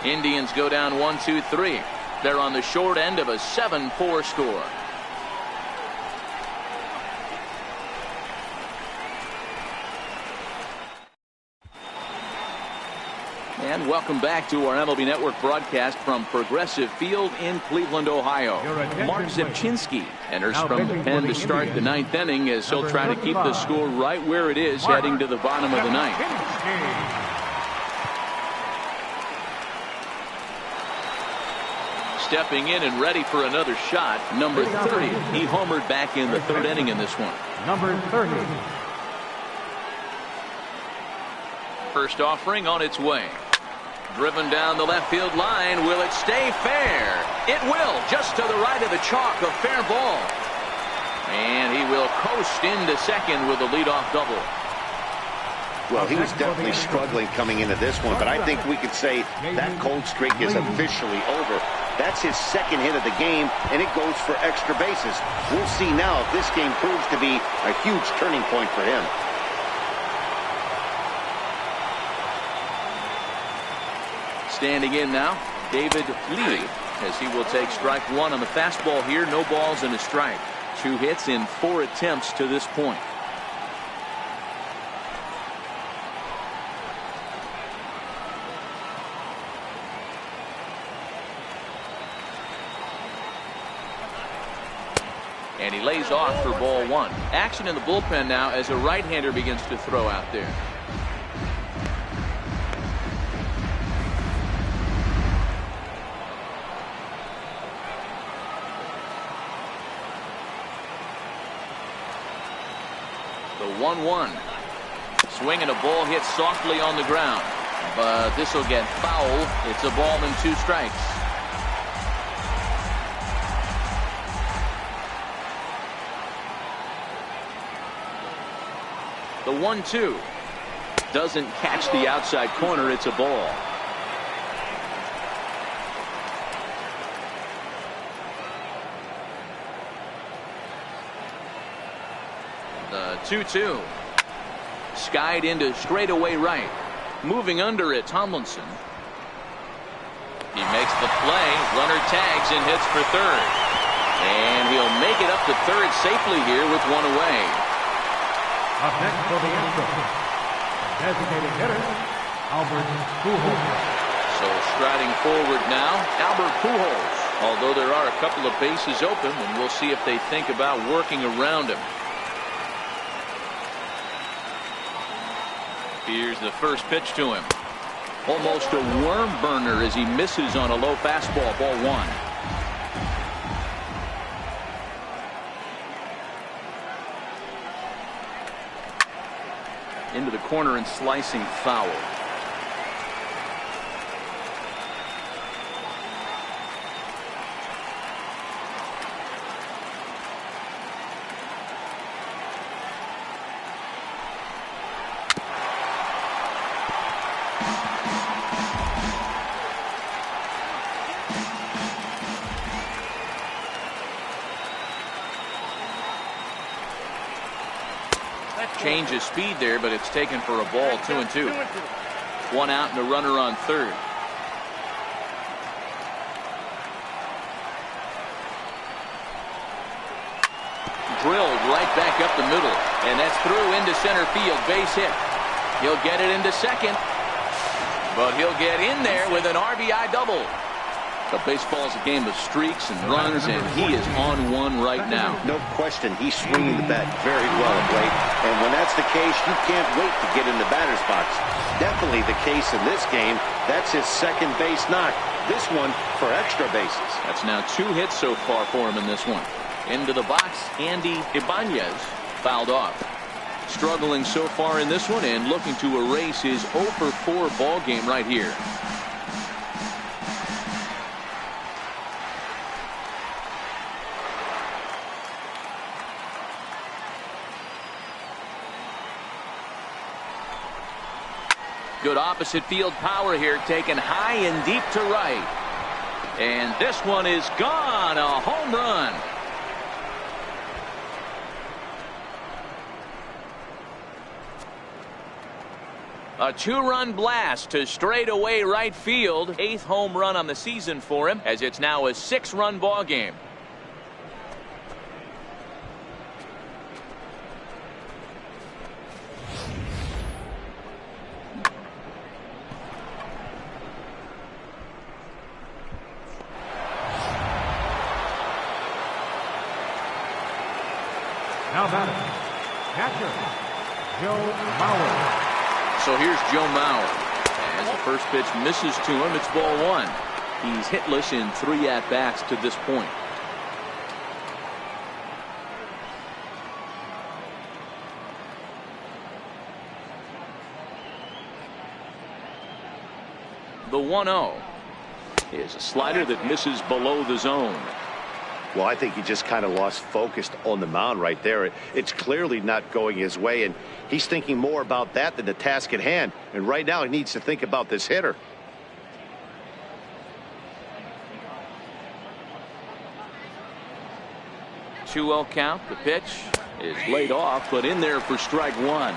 Indians go down 1-2-3. They're on the short end of a 7-4 score. And welcome back to our MLB Network broadcast from Progressive Field in Cleveland, Ohio. Mark Zipchinski enters from the pen to start the 9th inning as he'll try to keep the score right where it is heading to the bottom of the 9th. Stepping in and ready for another shot, number 30. He homered back in the 3rd inning in this one. Number 30. First offering on its way. Driven down the left field line. Will it stay fair? It will. Just to the right of the chalk. A fair ball. And he will coast into second with a leadoff double. Well, he was definitely struggling coming into this one, but I think we could say that cold streak is officially over. That's his 2nd hit of the game, and it goes for extra bases. We'll see now if this game proves to be a huge turning point for him. Standing in now, David Lee, as he will take strike 1 on the fastball here. No balls and a strike. 2 hits in 4 attempts to this point. And he lays off for ball 1. Action in the bullpen now as a right-hander begins to throw out there. The 1-1. Swing and a ball hit softly on the ground. But this will get foul. It's a ball and 2 strikes. The 1-2 doesn't catch the outside corner. It's a ball. The 2-2 skied into straightaway right. Moving under it, Tomlinson. He makes the play. Runner tags and hits for 3rd. And he'll make it up to 3rd safely here with 1 away. Up next for the Astros, designated hitter, Albert Pujols. So striding forward now, Albert Pujols. Although there are a couple of bases open, and we'll see if they think about working around him. Here's the first pitch to him. Almost a worm burner as he misses on a low fastball. Ball 1. Into the corner and slicing foul. change of speed there, but it's taken for a ball. 2-2. One out and a runner on third. Drilled right back up the middle, and that's through into center field. Base hit. He'll get it into second, but he'll get in there with an RBI double. But baseball is a game of streaks and runs, and he is on one right now. No question, he's swinging the bat very well of late. And when that's the case, you can't wait to get in the batter's box. Definitely the case in this game. That's his second base knock. This one for extra bases. That's now 2 hits so far for him in this one. Into the box, Andy Ibanez fouled off. Struggling so far in this one and looking to erase his 0-for-4 ball game right here. Good opposite field power here, taken high and deep to right. And this one is gone. A home run. A 2-run blast to straightaway right field. 8th home run on the season for him, as it's now a 6-run ball game. Now batting, catcher, Joe Mauer. So here's Joe Mauer. As the first pitch misses to him, it's ball 1. He's hitless in 3 at-bats to this point. The 1-0 is a slider that misses below the zone. Well, I think he just kind of lost focus on the mound right there. It's clearly not going his way, and he's thinking more about that than the task at hand. And right now he needs to think about this hitter. Two-0 count. The pitch is laid off, but in there for strike 1.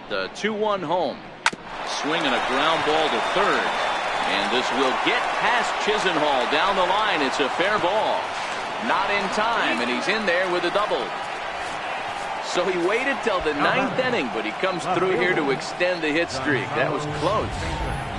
The 2-1 home. Swinging a ground ball to third. And this will get past Chisenhall down the line. It's a fair ball. Not in time, and he's in there with a double. So he waited till the 9th inning, but he comes through here to extend the hit streak. That was close.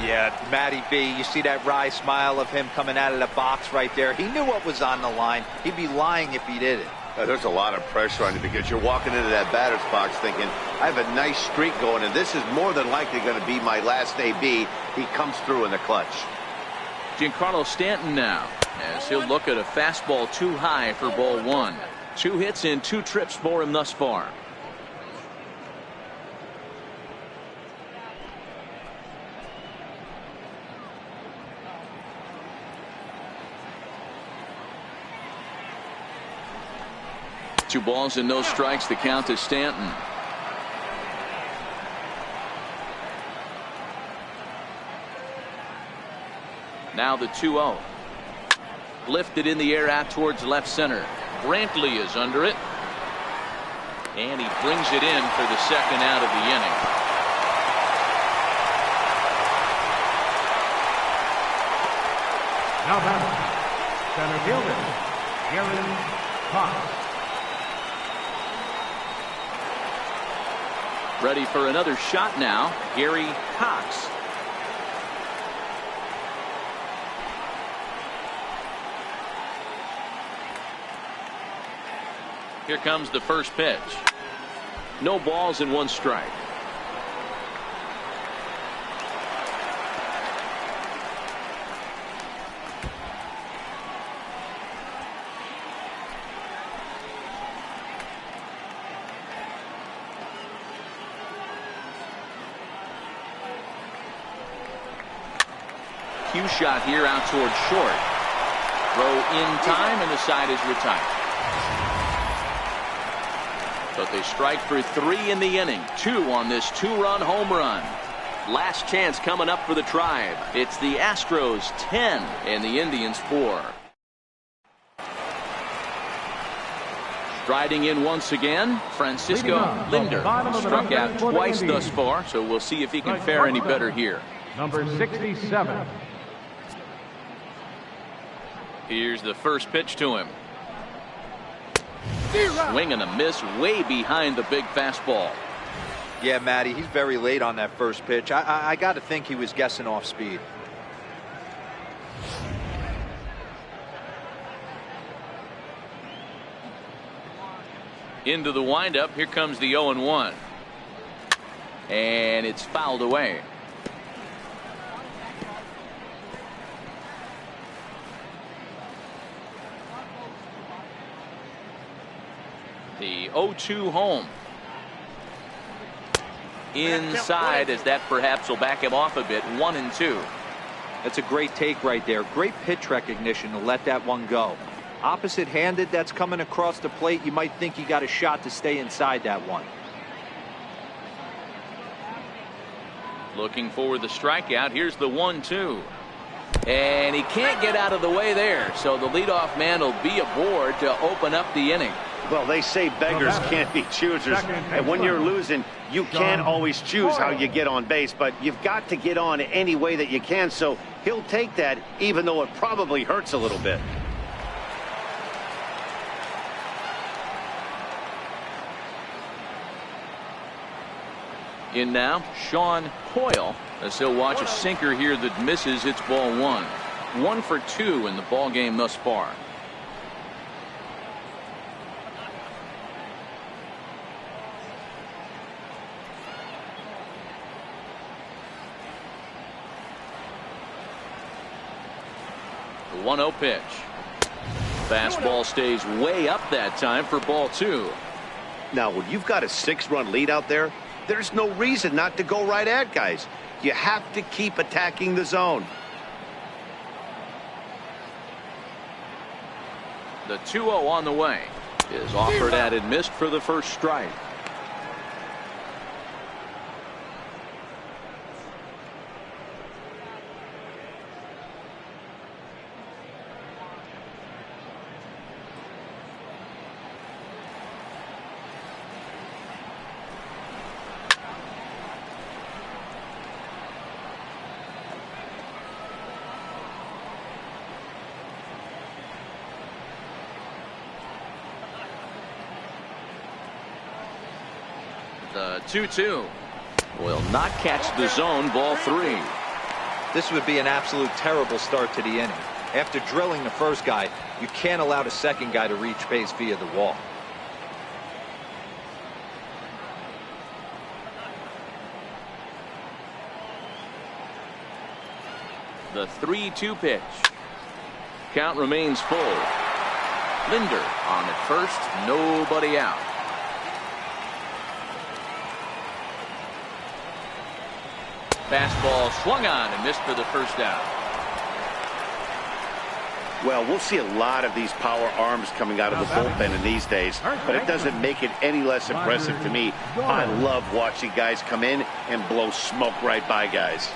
Yeah, Matty B, you see that wry smile of him coming out of the box right there. He knew what was on the line. He'd be lying if he didn't. There's a lot of pressure on you because you're walking into that batter's box thinking, I have a nice streak going, and this is more than likely going to be my last AB. He comes through in the clutch. Giancarlo Stanton now, as he'll look at a fastball too high for ball 1. 2 hits and 2 trips for him thus far. Two balls and no strikes. The count is Stanton. Now the 2-0. Lifted in the air out towards left center. Brantley is under it. And he brings it in for the second out of the inning. Now batting, center fielder, Aaron Cox. Ready for another shot now, Gary Cox. Here comes the first pitch. No balls and 1 strike. Cue shot here out towards short. Throw in time, and the side is retired. But they strike for 3 in the inning. 2 on this 2-run home run. Last chance coming up for the Tribe. It's the Astros 10 and the Indians 4. Striding in once again, Francisco Lindor. Struck out twice thus far, so we'll see if he can fare any better here. Number 67. Here's the first pitch to him. Swing and a miss way behind the big fastball. Yeah, Matty, he's very late on that first pitch. I got to think he was guessing off speed. Into the windup. Here comes the 0-1. And it's fouled away. The 0-2 home. Inside, as that perhaps will back him off a bit. 1-2. That's a great take right there. Great pitch recognition to let that one go. Opposite handed, that's coming across the plate. You might think you got a shot to stay inside that one. Looking for the strikeout. Here's the 1-2. And he can't get out of the way there. So the leadoff man will be aboard to open up the inning. Well, they say beggars can't be choosers. And when you're losing, you can't always choose how you get on base. But you've got to get on any way that you can. So he'll take that, even though it probably hurts a little bit. In now, Sean Coyle, as he'll watch a sinker here that misses. It's ball one. 1 for 2 in the ball game thus far. The 1-0 pitch. Fastball stays way up that time for ball 2. Now, when you've got a 6-run lead out there, there's no reason not to go right at guys. You have to keep attacking the zone. The 2-0 on the way is offered at and missed for the first strike. The 2-2 will not catch the zone. Ball 3. This would be an absolute terrible start to the inning. After drilling the first guy, you can't allow the second guy to reach base via the wall. The 3-2 pitch. Count remains full. Lindor on at first, nobody out. Fastball swung on and missed for the first out. Well, we'll see a lot of these power arms coming out of the bullpen in these days, but it doesn't make it any less impressive to me. I love watching guys come in and blow smoke right by guys.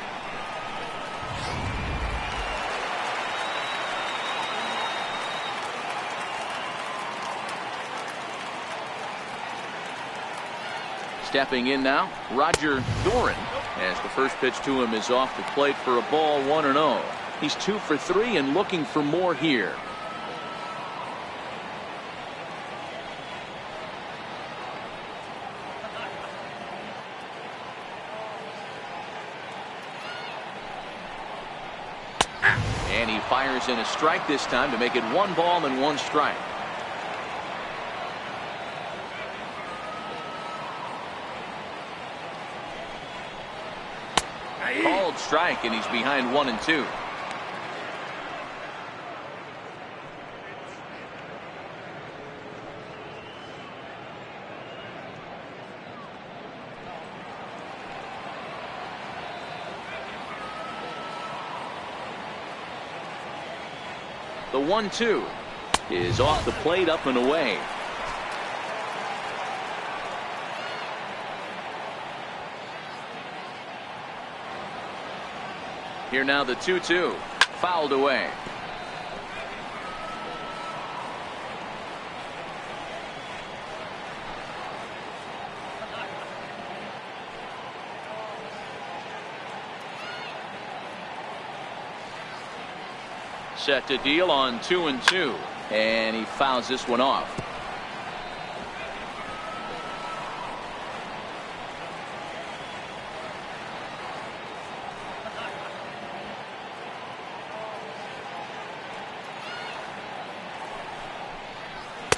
Stepping in now, Roger Doran, as the first pitch to him is off the plate for a ball. 1-0. He's 2 for 3 and looking for more here. And he fires in a strike this time to make it 1 ball and 1 strike. Called strike, and he's behind 1-2. The 1-2 is off the plate, up and away. Here now the 2-2. Fouled away. Set to deal on 2-2, and he fouls this one off.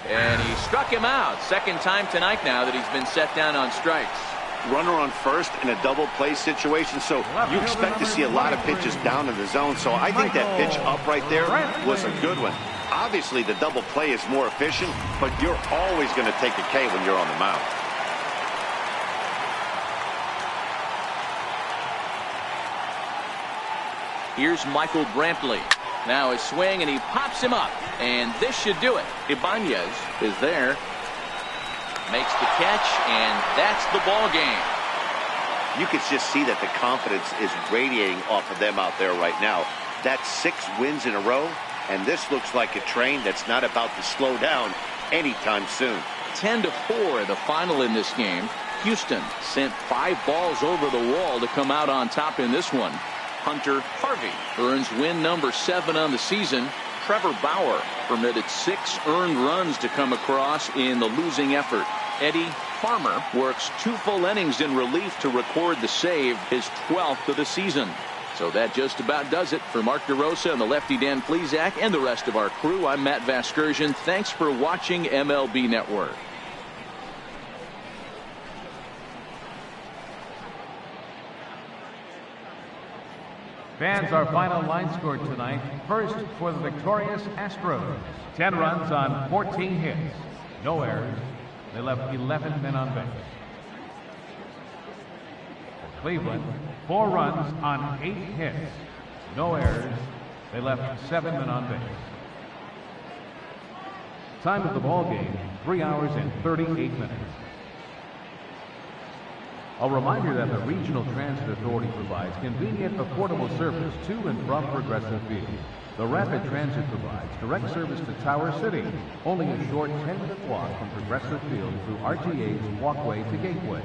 And he struck him out. Second time tonight now that he's been set down on strikes. Runner on first in a double play situation, so you expect to see a lot of pitches down in the zone. So I think that pitch up right there was a good one. Obviously the double play is more efficient, but you're always going to take a K when you're on the mound. Here's Michael Brantley. Now a swing, and he pops him up, and this should do it. Ibanez is there. Makes the catch, and that's the ball game. You can just see that the confidence is radiating off of them out there right now. That's 6 wins in a row, and this looks like a train that's not about to slow down anytime soon. 10-4 the final in this game. Houston sent 5 balls over the wall to come out on top in this one. Hunter Harvey earns win number 7 on the season. Trevor Bauer permitted 6 earned runs to come across in the losing effort. Eddie Farmer works 2 full innings in relief to record the save, his 12th of the season. So that just about does it. For Mark DeRosa and the lefty Dan Plesac and the rest of our crew, I'm Matt Vasgersian. Thanks for watching MLB Network. Fans, our final line score tonight. First for the victorious Astros. 10 runs on 14 hits. No errors. They left 11 men on base. For Cleveland, 4 runs on 8 hits. No errors. They left 7 men on base. Time of the ball game, 3 hours and 38 minutes. A reminder that the Regional Transit Authority provides convenient, affordable service to and from Progressive Field. The Rapid Transit provides direct service to Tower City, only a short 10-minute walk from Progressive Field through RTA's walkway to Gateway.